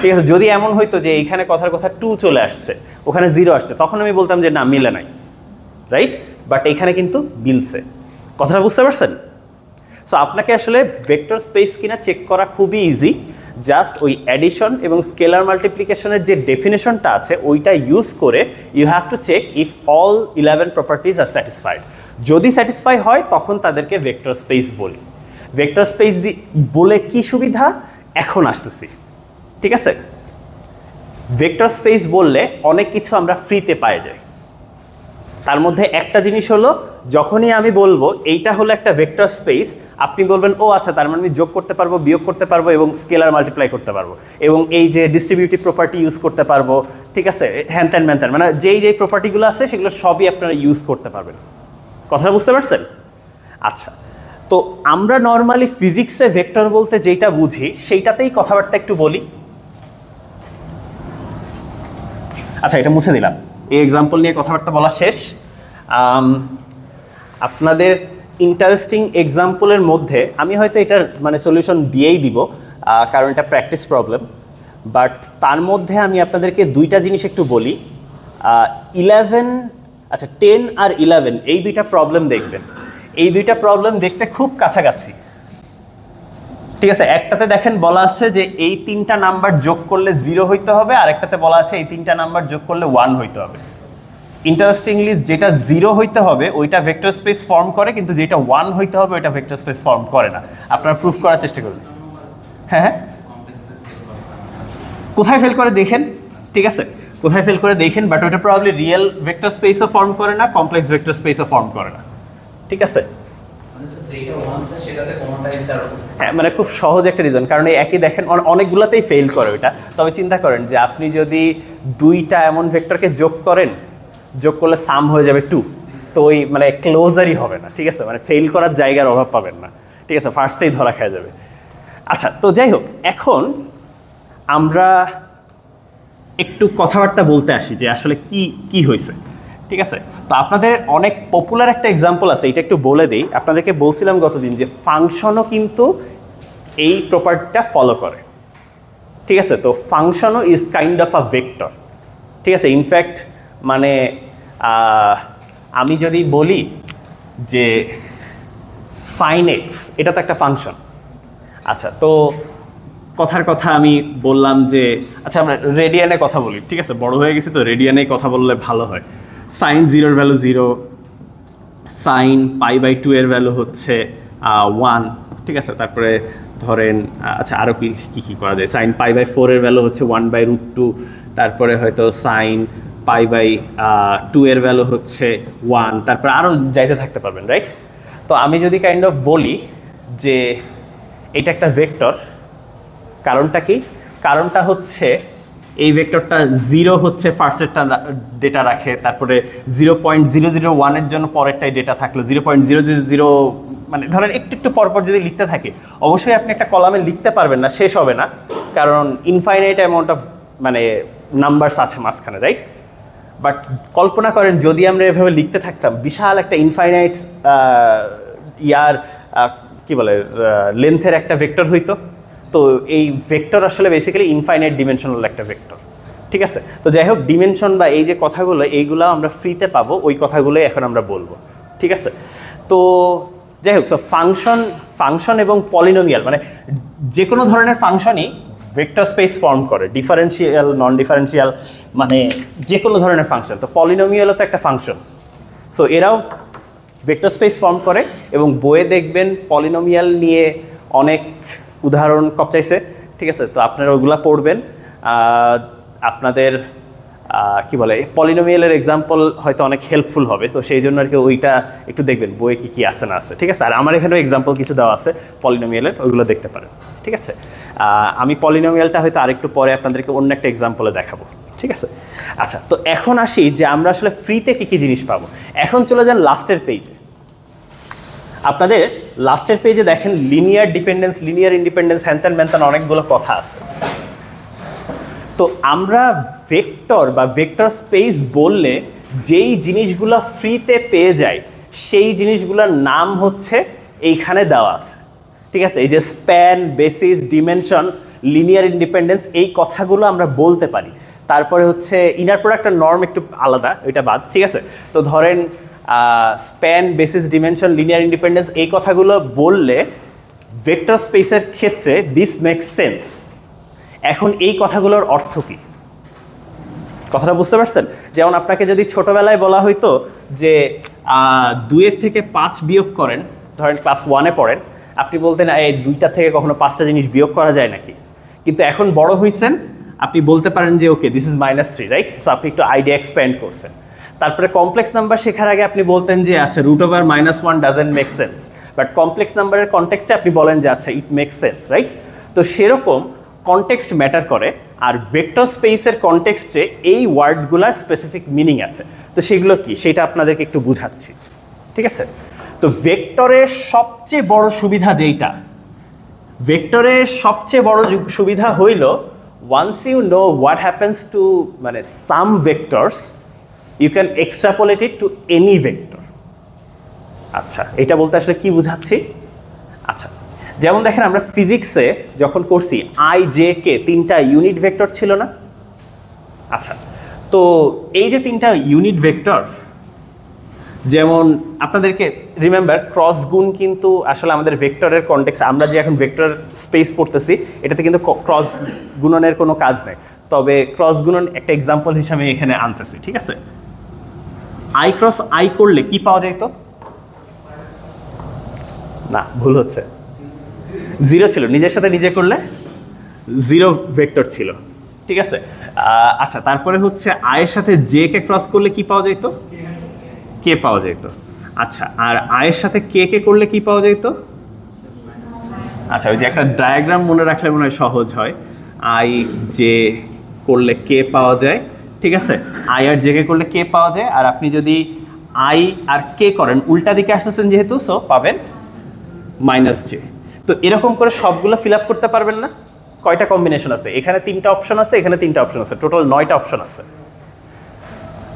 ঠিক আছে, যদি এমন হইতো যে এইখানে কথার কথা 2 চলে আসছে, ওখানে 0 আসছে, তখন আমি বলতাম যে না, মিলে নাই, রাইট? বাট এইখানে কিন্তু মিলছে। কথাটা বুঝতে পারছেন? সো আপনাকে আসলে ভেক্টর স্পেস কিনা চেক করা খুবই ইজি। জাস্ট ওই অ্যাডিশন এবং স্কেলার মাল্টিপ্লিকেশনের যে ডেফিনেশনটা আছে ওইটা ইউজ করে you have to check if all 11 properties are satisfied. যদি স্যাটিসফাই হয় তখন তাদেরকে ভেক্টর স্পেস বলি। ভেক্টর স্পেস বলে কি সুবিধা এখন আসতেছি। ঠিক আছে, ভেক্টর স্পেস বললে অনেক কিছু আমরা ফ্রিতে পাই যাই। তার মধ্যে একটা জিনিস হলো, যখনই আমি বলবো এইটা হলো একটা ভেক্টর স্পেস, আপনি বলবেন ও আচ্ছা, তার মানে আমি যোগ করতে পারবো, বিয়োগ করতে পারবো এবং স্কেলার মাল্টিপ্লাই করতে পারবো, এবং এই যে ডিস্ট্রিবিউটিভ প্রপার্টি ইউজ করতে পারবো। ঠিক আছে, হ্যান ত্যান ম্যান ত্যান, মানে যেই প্রপার্টিগুলো আছে সেগুলো সবই আপনারা ইউজ করতে পারবেন। কথাটা বুঝতে পারছেন? আচ্ছা, তো আমরা নর্মালি ফিজিক্সে ভেক্টর বলতে যেটা বুঝি সেইটাতেই কথাবার্তা একটু বলি। আচ্ছা, এটা মুছে দিলাম, এই এক্সাম্পল নিয়ে কথাবার্তা বলা শেষ। আপনাদের ইন্টারেস্টিং এক্সাম্পলের মধ্যে আমি হয়তো এটার মানে সলিউশন দিয়েই দিব, কারণ এটা প্র্যাকটিস প্রবলেম। বাট তার মধ্যে আমি আপনাদেরকে দুইটা জিনিস একটু বলি। 10 আর 11 এই দুইটা প্রবলেম দেখবেন। এই দুইটা প্রবলেম দেখতে খুব কাছাকাছি। ঠিক আছে, একটাতে দেখেন বলা আছে যে এই 3টা নাম্বার যোগ করলে 0 হইতে হবে, আর একটাতে বলা আছে এই 3টা নাম্বার যোগ করলে 1 হইতে হবে। ইন্টারেস্টিংলি যেটা 0 হইতে হবে ওইটা ভেক্টর স্পেস ফর্ম করে, কিন্তু যেটা 1 হইতে হবে ওইটা ভেক্টর স্পেস ফর্ম করে না। আপনারা প্রুফ করার চেষ্টা করুন। হ্যাঁ হ্যাঁ, কোথায় ফেল করে দেখেন। ঠিক আছে, কোথায় ফেল করে দেখেন, বাট ওইটা প্রবাবলি রিয়েল ভেক্টর স্পেসও ফর্ম করে না, কমপ্লেক্স ভেক্টর স্পেসও ফর্ম করে না। ঠিক আছে, হ্যাঁ, মানে খুব সহজ একটা রিজন, কারণ এই একই দেখেন অনেকগুলোতেই ফেল করে ওইটা। তবে চিন্তা করেন যে আপনি যদি দুইটা এমন ভেক্টরকে যোগ করেন, যোগ করলে সাম হয়ে যাবে 2, তো ওই মানে ক্লোজারই হবে না। ঠিক আছে, মানে ফেল করার জায়গার অভাব পাবেন না। ঠিক আছে, ফার্স্টেই ধরা খেয়ে যাবে। আচ্ছা, তো যাই হোক, এখন আমরা একটু কথাবার্তা বলতে আসি যে আসলে কি হয়েছে। ঠিক আছে, তো আপনাদের অনেক পপুলার একটা এক্সাম্পল আছে, এটা একটু বলে দিই। আপনাদেরকে বলছিলাম গতদিন যে ফাংশনও কিন্তু এই প্রপার্টিটা ফলো করে। ঠিক আছে, তো ফাংশনও is kind of a vector. ঠিক আছে, ইনফ্যাক্ট মানে আমি যদি বলি যে সাইন এক্স, এটা তো একটা ফাংশন। আচ্ছা, তো কথার কথা আমি বললাম যে আচ্ছা আমরা রেডিয়ানে কথা বলি। ঠিক আছে, বড় হয়ে গেছি তো রেডিয়ানে কথা বললে ভালো হয়। সাইন 0-এর ভ্যালু 0, সাইন π/2 এর ভ্যালু হচ্ছে 1। ঠিক আছে, তারপরে ধরেন আচ্ছা আরও কি করা যায়, সাইন π/4 এর ভ্যালু হচ্ছে 1/√2, তারপরে হয়তো সাইন π/2 এর ভ্যালু হচ্ছে 1, তারপরে আরও যাইতে থাকতে পারবেন, রাইট? তো আমি যদি কাইন্ড অফ বলি যে এটা একটা ভেক্টর, কারণটা কি? কারণটা হচ্ছে এই ভেক্টরটা 0 হচ্ছে ফার্স্টেরটা ডেটা রাখে, তারপরে 0.001 জন্য পরেরটাই ডেটা থাকলো, 0.000 মানে ধরেন একটু একটু পরপর যদি লিখতে থাকে, অবশ্যই আপনি একটা কলামে লিখতে পারবেন না, শেষ হবে না, কারণ ইনফাইনাইট অ্যামাউন্ট অফ মানে নাম্বারস আছে মাঝখানে, রাইট? বাট কল্পনা করেন যদি আমরা এভাবে লিখতে থাকতাম, বিশাল একটা ইনফাইনাইট কি বলে লেন্থের একটা ভেক্টর হইতো। তো এই ভেক্টর আসলে বেসিক্যালি ইনফাইনাইট ডিমেনশনাল একটা ভেক্টর, ঠিক আছে? তো যাই হোক, ডিমেনশন বা এই যে কথাগুলো, এইগুলো আমরা ফ্রিতে পাবো, ওই কথাগুলোই এখন আমরা বলবো, ঠিক আছে? তো যাই হোক, সো ফাংশন এবং পলিনোমিয়াল মানে যে কোনো ধরনের ফাংশনই ভেক্টর স্পেস ফর্ম করে, ডিফারেন্সিয়াল, নন ডিফারেন্সিয়াল, মানে যে কোনো ধরনের ফাংশন। তো পলিনোমিয়ালও তো একটা ফাংশন, সো এরাও ভেক্টর স্পেস ফর্ম করে। এবং বইয়ে দেখবেন পলিনোমিয়াল নিয়ে অনেক উদাহরণ কপচাইছে, ঠিক আছে? তো আপনারা ওগুলা পড়বেন, আপনাদের কি বলে পলিনোমিয়ালের এক্সাম্পল হয়তো অনেক হেল্পফুল হবে। তো সেই জন্য আর কি ওইটা একটু দেখবেন বইয়ে কী কী আছে না আছে, ঠিক আছে? আর আমার এখানেও এক্সাম্পল কিছু দেওয়া আছে পলিনোমিয়ালের, ওইগুলো দেখতে পারেন, ঠিক আছে? আমি পলিনোমিয়ালটা হয়তো আরেকটু পরে আপনাদেরকে অন্য একটা এক্সাম্পলে দেখাবো, ঠিক আছে? আচ্ছা, তো এখন আসি যে আমরা আসলে ফ্রিতে কী কী জিনিস পাবো। এখন চলে যান লাস্টের পেজে। আপনাদের লাস্টের পেজে দেখেন লিনিয়ার ডিপেন্ডেন্স, লিনিয়ার ইন্ডিপেন্ডেন্স, হ্যানত্যান ম্যানত্যান অনেকগুলো কথা আছে। তো আমরা ভেক্টর বা ভেক্টর স্পেস বললে যেই জিনিসগুলো ফ্রিতে পেয়ে যায় সেই জিনিসগুলোর নাম হচ্ছে এইখানে দেওয়া আছে, ঠিক আছে? এই যে span, basis, dimension, linear independence, এই কথাগুলো আমরা বলতে পারি। তারপরে হচ্ছে ইনার প্রোডাক্ট আর নর্ম একটু আলাদা, ওইটা বাদ, ঠিক আছে? তো ধরেন span, basis, dimension, linear independence, এই কথাগুলো বললে ভেক্টর স্পেসের ক্ষেত্রে দিস মেক্স সেন্স। এখন এই কথাগুলোর অর্থ কী, কথাটা বুঝতে পারছেন? যেমন আপনাকে যদি ছোটবেলায় বলা হইতো যে 2 থেকে 5 বিয়োগ করেন, ধরেন ক্লাস 1-এ পড়েন, আপনি বলতেন এই 2টা থেকে কখনো 5টা জিনিস বিয়োগ করা যায় নাকি? কিন্তু এখন বড় হইছেন, আপনি বলতে পারেন যে ওকে দিস ইজ -3, রাইট? সো আপনি একটু আইডিয়া এক্সপ্যান্ড করছেন। তারপরে কমপ্লেক্স নাম্বার শেখার আগে আপনি বলতেন যে আচ্ছা √(-1) doesn't make sense, but complex নাম্বারের কনটেক্সটে আপনি বলেন যে আচ্ছা ইট মেক সেন্স, রাইট? তো সেরকম কনটেক্সট ম্যাটার করে, আর ভেক্টর স্পেসের কনটেক্সটে এই ওয়ার্ডগুলার স্পেসিফিক মিনিং আছে। তো সেগুলো কি সেটা আপনাদেরকে একটু বুঝাচ্ছি, ঠিক আছে? তো ভেক্টরের সবচেয়ে বড় সুবিধা যেইটা, ভেক্টরের সবচেয়ে বড় সুবিধা হইল once you know what happens to মানে some vectors, you can extrapolate it to any vector. আচ্ছা, এটা বলতে আসলে কি বুঝাচ্ছি? আচ্ছা, যেমন দেখেন আমরা ফিজিক্সে যখন করছি আই, জে, কে 3টা ইউনিট ভেক্টর ছিল না? আচ্ছা, তো এই যে 3টা ইউনিট ভেক্টর, যেমন আপনাদেরকে রিমেম্বার ক্রস গুণ কিন্তু আসলে আমাদের ভেক্টরের কনটেক্সট, আমরা যে এখন ভেক্টর স্পেস পড়তেছি এটাতে কিন্তু ক্রস গুণনের কোনো কাজ নেই, তবে ক্রস গুণন একটা এক্সাম্পল হিসাবে এখানে আনতেছি, ঠিক আছে? আই ক্রস আই করলে কি পাওয়া যেত? না, ভুল হচ্ছে, 0 ছিল, নিজের সাথে নিজে করলে 0 ভেক্টর ছিল, ঠিক আছে? আচ্ছা, তারপরে হচ্ছে আয়ের সাথে জে কে ক্রস করলে কি পাওয়া যেত? কে পাওয়া যেত। আচ্ছা, আর আয়ের সাথে কে কে করলে কি পাওয়া যেত? আচ্ছা, ওই যে একটা ডায়াগ্রাম মনে রাখলে মনে হয় সহজ হয়, আই জে করলে কে পাওয়া যায়, ঠিক আছে? আই আর জে কে করলে কে পাওয়া যায়, আর আপনি যদি আই আর কে করেন উল্টা দিকে আসতেছেন যেহেতু, সো পাবেন -j। তো এরকম করে সবগুলো ফিল আপ করতে পারবেন না? কয়টা কম্বিনেশন আছে? এখানে 3টা অপশন আছে, এখানে 3টা অপশন আছে, টোটাল 9টা অপশন আছে।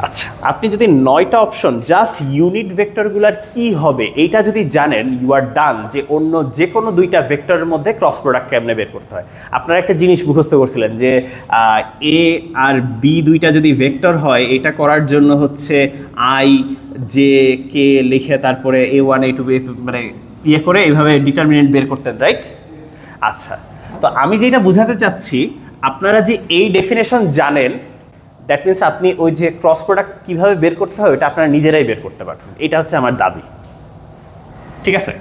আচ্ছা, আপনি যদি 9টা অপশন জাস্ট ইউনিট ভেক্টরগুলোর কি হবে এইটা যদি জানেন, ইউ আর ডান, যে অন্য যে কোনো 2টা ভেক্টরের মধ্যে ক্রস প্রোডাক্ট কেমনে বের করতে হয়। আপনারা একটা জিনিস মুখস্থ করছিলেন যে এ আর বি 2টা যদি ভেক্টর হয়, এটা করার জন্য হচ্ছে আই জে কে লিখে তারপরে A1 A2 মানে ইয়ে করে এইভাবে ডিটারমিনেন্ট বের করতেন, রাইট? আচ্ছা, তো আমি যেটা বোঝাতে চাচ্ছি, আপনারা যে এই ডেফিনেশন জানেন, দ্যাট মিনস আপনি ওই যে ক্রস প্রোডাক্ট কীভাবে বের করতে হয় ওটা আপনারা নিজেরাই বের করতে পারবেন। এটা হচ্ছে আমার দাবি, ঠিক আছে?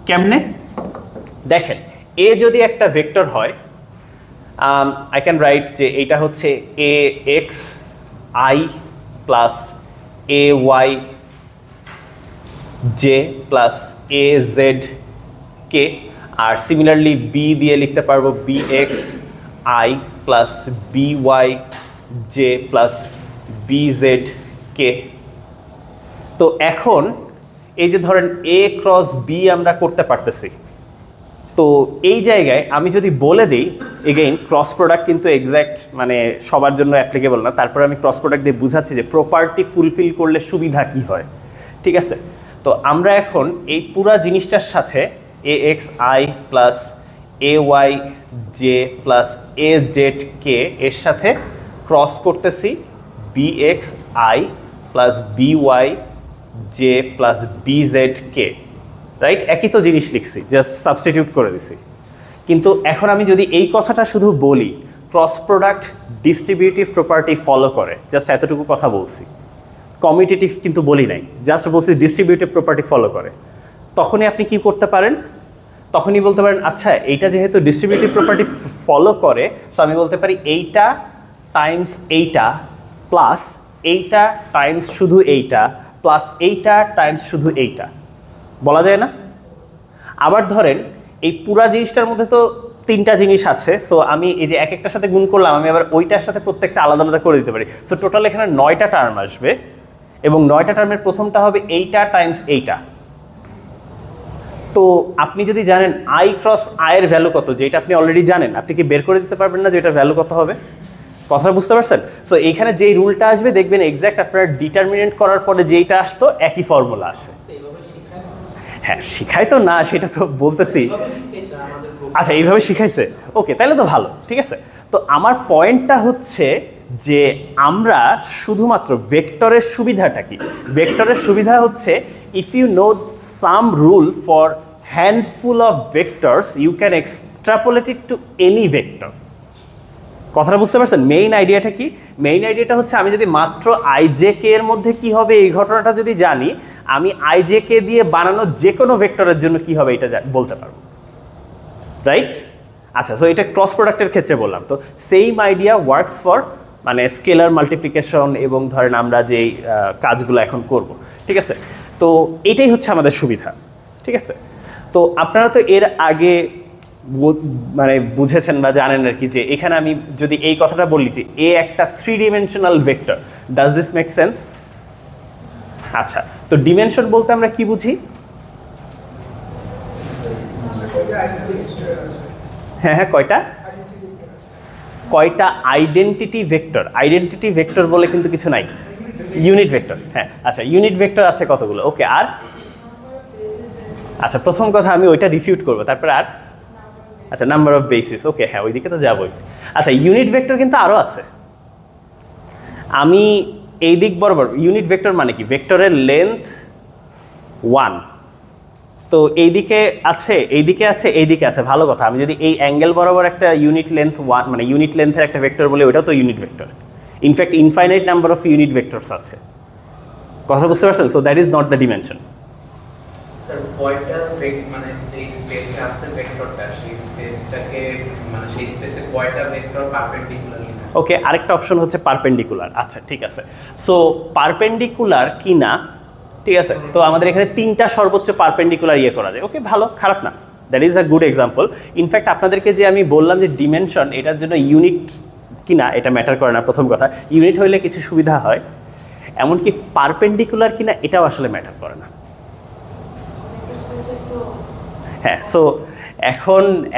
কেমনে? দেখেন, এ যদি একটা ভেক্টর হয়, আই ক্যান রাইট যে এইটা হচ্ছে A X I plus A Y J plus A Z K, আর সিমিলারলি বি দিয়ে লিখতে পারবো B X I plus B Y J plus B Z K. তো এখন এই যে ধরেন এ ক্রস বি আমরা করতে পারতেছি, তো এই জায়গায় আমি যদি বলে দিই, এগেইন ক্রস প্রোডাক্ট কিন্তু এক্স্যাক্ট মানে সবার জন্য অ্যাপ্লিকেবল না, তারপরে আমি ক্রস প্রোডাক্ট দিয়ে বুঝাচ্ছি যে প্রপার্টি ফুলফিল করলে সুবিধা কি হয়। ঠিক আছে, তো আমরা এখন এই পুরা জিনিসটার সাথে A X I plus A Y J plus A Z K এর সাথে ক্রস করতেছি B X I plus B Y J plus B Z K, right? একই তো জিনিস লিখছি, জাস্ট সাবস্টিটিউট করে দিছি। কিন্তু এখন আমি যদি এই কথাটা শুধু বলি cross product distributive property follow করে, জাস্ট এতটুকু কথা বলছি, কমিউটেটিভ কিন্তু বলি নাই, জাস্ট বলছি ডিস্ট্রিবিউটিভ প্রপার্টি ফলো করে, তখনই আপনি কি করতে পারেন? তখনই বলতে পারেন আচ্ছা এইটা যেহেতু ডিস্ট্রিবিউটিভ প্রপার্টি ফলো করে, তো আমি বলতে পারি এইটা টাইমস এইটা প্লাস এইটা টাইমস শুধু এইটা প্লাস এইটা টাইমস শুধু এইটা, বলা যায় না? আবার ধরেন এই পুরা জিনিসটার মধ্যে তো তিনটা জিনিস আছে, সো আমি এই যে এক একটার সাথে গুণ করলাম, আমি আবার ওইটার সাথে প্রত্যেকটা আলাদা আলাদা করে দিতে পারি। সো টোটাল এখানে 9টা টার্ম আসবে এবং 9টা টার্মের প্রথমটা হবে এইটা টাইমস এইটা। তো আপনি যদি জানেন আই ক্রস আয়ের ভ্যালু কত, যেটা আপনি অলরেডি জানেন, আপনি কি বের করে দিতে পারবেন না যে এটার ভ্যালু কত হবে? কথাটা বুঝতে পারছেন? সো এইখানে যেই রুলটা আসবে দেখবেন এক্স্যাক্ট আপনারা ডিটারমিনেন্ট করার পরে যেইটা আসতো একই ফর্মুলা আসে। হ্যাঁ, শিখাই তো না, সেটা তো বলতেছি। আচ্ছা, এইভাবে শিখাইছে, ওকে, তাহলে তো ভালো। ঠিক আছে, তো আমার পয়েন্টটা হচ্ছে যে আমরা শুধুমাত্র ভেক্টরের সুবিধাটা কি? ভেক্টরের সুবিধা হচ্ছে if you know some rule for handful of vectors you can extrapolate it to any vector. কথাটা বুঝতে পারছেন? মেইন আইডিয়াটা কি? মেইন আইডিয়াটা হচ্ছে আমি যদি মাত্র আই জে কে এর মধ্যে কি হবে এই ঘটনাটা যদি জানি, আমি আই জে কে দিয়ে বানানো যে কোনো ভেক্টরের জন্য কি হবে এটা বলতে পারবো, রাইট? আচ্ছা, সো এটা ক্রস প্রোডাক্টের ক্ষেত্রে বললাম। তো সেম আইডিয়া ওয়ার্কস ফর মানে স্কেলার মাল্টিপ্লিকেশন এবং ধরেন আমরা যেই কাজগুলো এখন করব। ঠিক আছে, তো এটাই হচ্ছে আমাদের সুবিধা। ঠিক আছে, তো আপনারা তো এর আগে মানে বুঝেছেন বা জানেন আর কি, যে এখানে আমি যদি এই কথাটা বলি যে এ একটা 3 dimensional vector, does this make sense? আচ্ছা, তো ডিমেনশন বলতে আমরা কি বুঝি? হ্যাঁ হ্যাঁ, কয়টা আইডেন্টিটি ভেক্টর? আইডেন্টিটি ভেক্টর বলে কিন্তু কিছু নাই, ইউনিট ভেক্টর। হ্যাঁ, আচ্ছা, ইউনিট ভেক্টর আছে কতগুলো? ওকে, আর আচ্ছা, প্রথম কথা আমি ওইটা রিফিউট করবো, তারপরে আর আচ্ছা, নাম্বার অফ বেসিস। ওকে, হ্যাঁ, ওইদিকে তো যাবোই। আচ্ছা, ইউনিট ভেক্টর কিন্তু আরও আছে। আমি এই দিক বরাবর, ইউনিট ভেক্টর মানে কি? ভেক্টরের লেন্থ 1, তো এইদিকে আছে, এইদিকে আছে, এইদিকে আছে, ভালো কথা। আমি যদি এই অ্যাঙ্গেল বরাবর একটা ইউনিট লেন্থ 1 মানে ইউনিট লেন্থের একটা ভেক্টর বলে, ওটাও তো unit vector. In fact infinite number of unit vectors আছে। কথা বুঝতে পারছেন? So that is not the dimension. Sir, কয়টা মানে যে স্পেসে আছে ভেক্টরটা, সেই স্পেসটাকে মানে সেই স্পেসে কয়টা ভেক্টর পারপেন্ডিকুলারলি? ওকে, আরেকটা অপশন হচ্ছে পারপেন্ডিকুলার। আচ্ছা, ঠিক আছে, সো পারপেন্ডিকুলার কি না? ঠিক আছে, তো আমাদের এখানে 3টা সর্বোচ্চ পারপেন্ডিকুলার ইয়ে করা যায়। ওকে, ভালো, খারাপ না, that is a good example. In fact আপনাদেরকে যে আমি বললাম যে ডিমেনশন, এটার জন্য ইউনিট কিনা এটা ম্যাটার করে না। প্রথম কথা, ইউনিট হইলে কিছু সুবিধা হয়, এমনকি পারপেন্ডিকুলার কিনা এটাও আসলে ম্যাটার করে না। হ্যাঁ, সো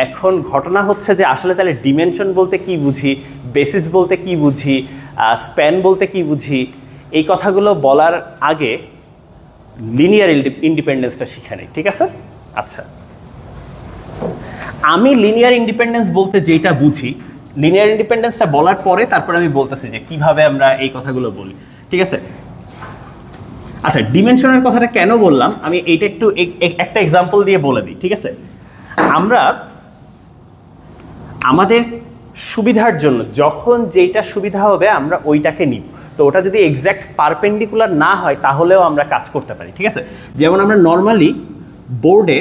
এখন ঘটনা হচ্ছে যে আসলে তাহলে ডিমেনশন বলতে কি বুঝি, বেসিস বলতে কি বুঝি, স্প্যান বলতে কি বুঝি, এই কথাগুলো বলার আগে লিনিয়ার ইন্ডিপেন্ডেন্সটা শিখে নেই। ঠিক আছে, আচ্ছা, আমি লিনিয়ার ইন্ডিপেন্ডেন্স বলতে যেটা বুঝি, লিনিয়ার ইন্ডিপেন্ডেন্সটা বলার পরে তারপরে আমি বলতেছি যে কিভাবে আমরা এই কথাগুলো বলি। ঠিক আছে, আচ্ছা, ডিমেনশনের কথাটা কেন বললাম আমি এইটা একটু একটা এক্সাম্পল দিয়ে বলে দিই। ঠিক আছে, আমরা আমাদের সুবিধার জন্য যখন যেইটা সুবিধা হবে আমরা ওইটাকে নিব। তো ওটা যদি এক্স্যাক্ট পারপেন্ডিকুলার না হয় তাহলেও আমরা কাজ করতে পারি। ঠিক আছে, যেমন আমরা নর্মালি বোর্ডে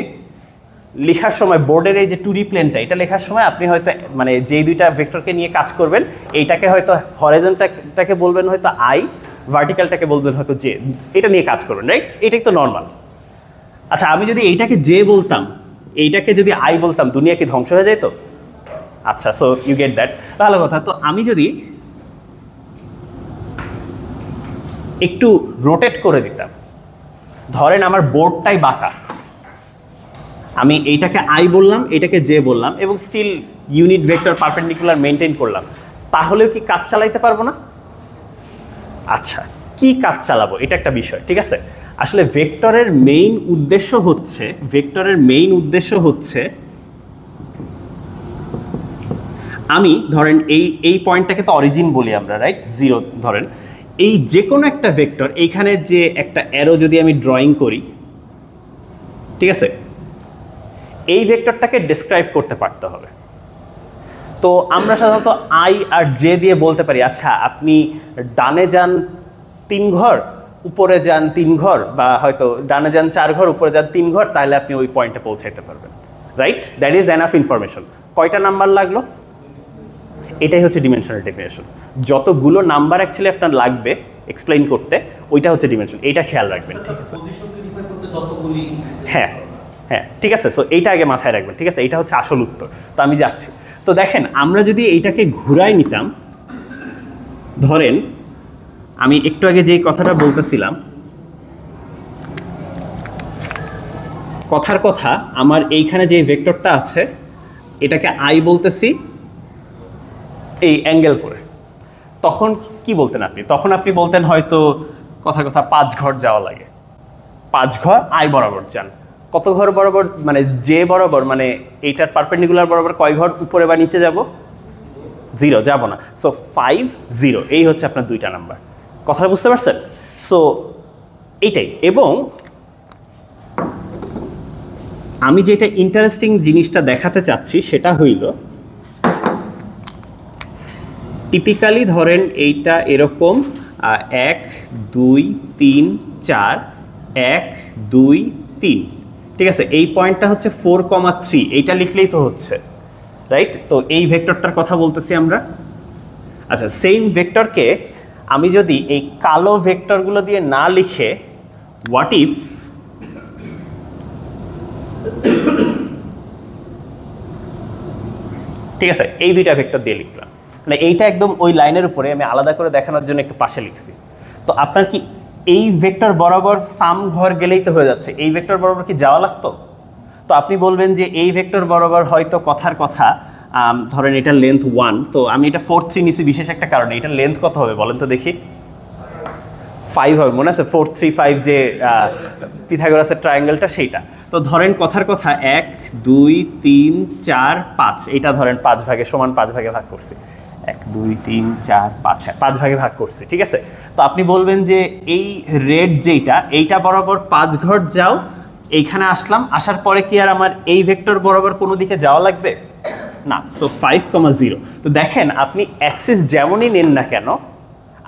লেখার সময়, বোর্ডের এই যে 2D প্লেনটা, এটা লেখার সময় আপনি হয়তো মানে যেই দুইটা ভেক্টরকে নিয়ে কাজ করবেন, এইটাকে হয়তো হরাইজন্টালটাকে বলবেন হয়তো আই, ভার্টিক্যালটাকে বলবেন হয়তো জে, এটা নিয়ে কাজ করবেন, রাইট? এটাই তো নর্মাল। আচ্ছা, আমি যদি এইটাকে জে বলতাম, এইটাকে যদি আই বলতাম, দুনিয়া কি ধ্বংস হয়ে যেত? আচ্ছা, সো ইউ গেট দ্যাট, ভালো কথা। তো আমি যদি একটু রোটেট করে দিতাম, ধরেন আমার বোর্ডটাই বাঁকা, আমি এইটাকে আই বললাম, এটাকে জে বললাম, এবং still unit vector perpendicular maintain করলাম, তাহলেও কি কাজ চালাইতে পারবো না? আচ্ছা, কি কাজ চালাবো এটা একটা বিষয়, ঠিক আছে। আসলে ভেক্টরের মেইন উদ্দেশ্য হচ্ছে আমি ধরেন এই পয়েন্টটাকে তো অরিজিন বলি আমরা, রাইট, 0 ধরেন, এই যে কোনো একটা ভেক্টর, এইখানে যে একটা অ্যারো যদি আমি ড্রয়িং করি, ঠিক আছে, এই ভেক্টরটাকে ডেসক্রাইব করতে পারতে হবে। তো আমরা সাধারণত আই আর জে দিয়ে বলতে পারি, আচ্ছা আপনি ডানে যান 3 ঘর, উপরে যান 3 ঘর, বা হয়তো ডানে যান 4 ঘর, উপরে যান 3 ঘর, তাহলে আপনি ওই পয়েন্টে পৌঁছাইতে পারবেন, right? That is enough information. কয়টা নাম্বার লাগলো? এটাই হচ্ছে ডিমেনশনের ডেফিনেশন। যতগুলো নাম্বার অ্যাকচুয়ালি আপনার লাগবে এক্সপ্লেইন করতে, ওইটা হচ্ছে ডিমেনশন। এইটা খেয়াল রাখবেন, ঠিক আছে? হ্যাঁ হ্যাঁ, ঠিক আছে। সো এইটা আগে মাথায় রাখবেন, ঠিক আছে? এইটা হচ্ছে আসল উত্তর। তো আমি যাচ্ছি। তো দেখেন, আমরা যদি এইটাকে ঘুরাই নিতাম, ধরেন আমি একটু আগে যে কথাটা বলতেছিলাম, কথার কথা, আমার এইখানে যে ভেক্টরটা আছে এটাকে আই বলতেছি এই অ্যাঙ্গেল করে, তখন কি বলতেন আপনি? তখন আপনি বলতেন হয়তো কথা 5 ঘর যাওয়া লাগে, 5 ঘর আই বরাবর যান। কত ঘর বরাবর? মানে যে বরাবর, মানে এইটার পারপেন্ডিকুলার বরাবর কয় ঘর উপরে বা নিচে যাব? 0 যাব না। সো 5 0, এই হচ্ছে আপনার 2টা নাম্বার। কথাটা বুঝতে পারছেন? সো এইটাই। এবং আমি যেটা ইন্টারেস্টিং জিনিসটা দেখাতে চাচ্ছি সেটা হইল, টিপিক্যালি ধরেন এইটা এরকম 1 2 3 4 1 2 3, ঠিক আছে? এই পয়েন্টটা হচ্ছে 4,3, এইটা লিখলেই তো হচ্ছে, রাইট? তো এই ভেক্টরটার কথা বলতেছি আমরা। আচ্ছা, সেম ভেক্টরকে আমি যদি এই কালো ভেক্টরগুলো দিয়ে না লিখে, হোয়াট ইফ ঠিক আছে, এই 2টা ভেক্টর দিয়ে লিখলাম, মানে এইটা একদম ওই লাইনের উপরে আমি আলাদা করে দেখানোর জন্য একটু পাশে লিখছি। তো আপনার কি এই ভেক্টর বরাবর সাম ঘর গেলেই তো হয়ে যাচ্ছে, এই ভেক্টর বরাবর কি যাওয়া লাগতো? তো আপনি বলবেন যে এই ভেক্টর বরাবর হয়তো কথার কথা ধরেন এটা লেন্থ 1, তো আমি এটা 4 3 নিছি বিশেষ একটা কারণে। এটা লেন্থ কত হবে বলেন তো দেখি? 5 হবে, মনে আছে? 4 3 5 যে পিথাগোরাসের ট্রায়াঙ্গেলটা, সেইটা। তো ধরেন কথার কথা 1 2 3 4 5, এটা ধরেন 5 ভাগে সমান 5 ভাগে ভাগ করছি, 1 2 3 4 5, হ্যাঁ 5 ভাগে ভাগ করছি, ঠিক আছে? তো আপনি বলবেন যে এই রেড যেইটা, এইটা বরাবর 5 ঘর যাও, এইখানে আসলাম, আসার পরে কি আর আমার এই ভেক্টর বরাবর কোনো দিকে যাওয়া লাগবে না? সো 5,0। তো দেখেন, আপনি অ্যাক্সিস যেমনই নেন না কেন,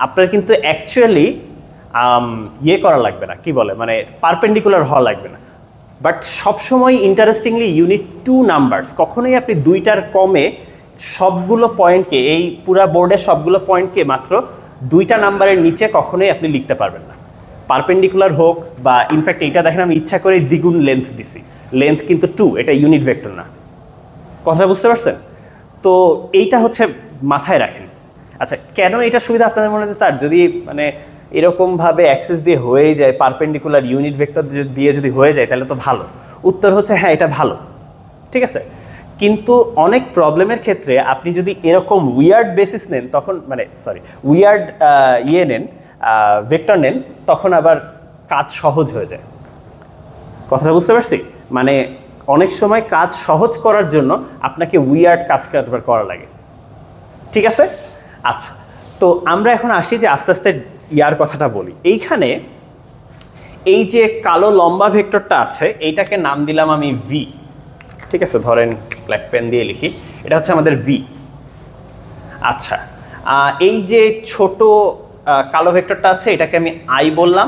আপনার কিন্তু অ্যাকচুয়ালি ইয়ে করা লাগবে না, কি বলে, মানে পারপেন্ডিকুলার হওয়া লাগবে না। বাট সবসময় ইন্টারেস্টিংলি ইউনিট 2 নাম্বারস, কখনোই আপনি 2টার কমে সবগুলো পয়েন্টকে, এই পুরা বোর্ডের সবগুলো পয়েন্টকে মাত্র 2টা নাম্বারের নিচে কখনোই আপনি লিখতে পারবেন না, পারপেন্ডিকুলার হোক বা ইনফ্যাক্ট এইটা দেখেন আমি ইচ্ছা করে দ্বিগুণ লেন্থ দিছি, লেন্থ কিন্তু 2, এটা ইউনিট ভেক্টর না। কথাটা বুঝতে পারছেন? তো এইটা হচ্ছে মাথায় রাখেন। আচ্ছা, কেন এটা সুবিধা আপনাদের মনে হচ্ছে? স্যার যদি মানে এরকমভাবে অ্যাক্সেস দিয়ে হয়ে যায়, পারপেন্ডিকুলার ইউনিট ভেক্টর দিয়ে যদি হয়ে যায়, তাহলে তো ভালো। উত্তর হচ্ছে হ্যাঁ, এটা ভালো, ঠিক আছে। কিন্তু অনেক প্রবলেমের ক্ষেত্রে আপনি যদি এরকম উইয়ার্ড বেসিস নেন, তখন মানে উইয়ার্ড নেন, ভেক্টর নেন, তখন আবার কাজ সহজ হয়ে যায়। কথাটা বুঝতে পারছি? মানে অনেক সময় কাজ সহজ করার জন্য আপনাকে উইয়ার্ড কাজ করা লাগে, ঠিক আছে? আচ্ছা, তো আমরা এখন আসি যে আস্তে আস্তে ইয়ার কথাটা বলি। এইখানে এই যে কালো লম্বা ভেক্টরটা আছে, এইটাকে নাম দিলাম আমি ভি, ঠিক আছে? ধরেন ব্ল্যাক পেন দিয়ে লিখি, এটা হচ্ছে আমাদের ভি। আচ্ছা, এই যে ছোট কালো ভেক্টরটা আছে, এটাকে আমি আই বললাম,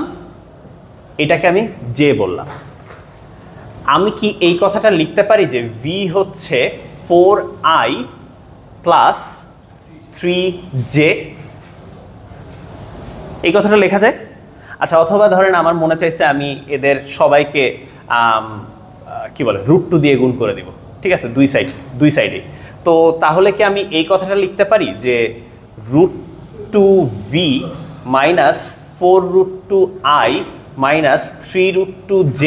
এটাকে আমি জে বললাম। আমি কি এই কথাটা লিখতে পারি যে ভি হচ্ছে 4i প্লাস 3j, এই কথাটা লেখা যায়? আচ্ছা, অথবা ধরেন আমার মনে চাইছে আমি এদের সবাইকে কি বলে √2 দিয়ে গুণ করে দিব, ঠিক আছে? দুই সাইডে। তো তো তাহলে কি আমি এই কথাটা লিখতে পারি যে √2v minus 4√2i minus 3√2j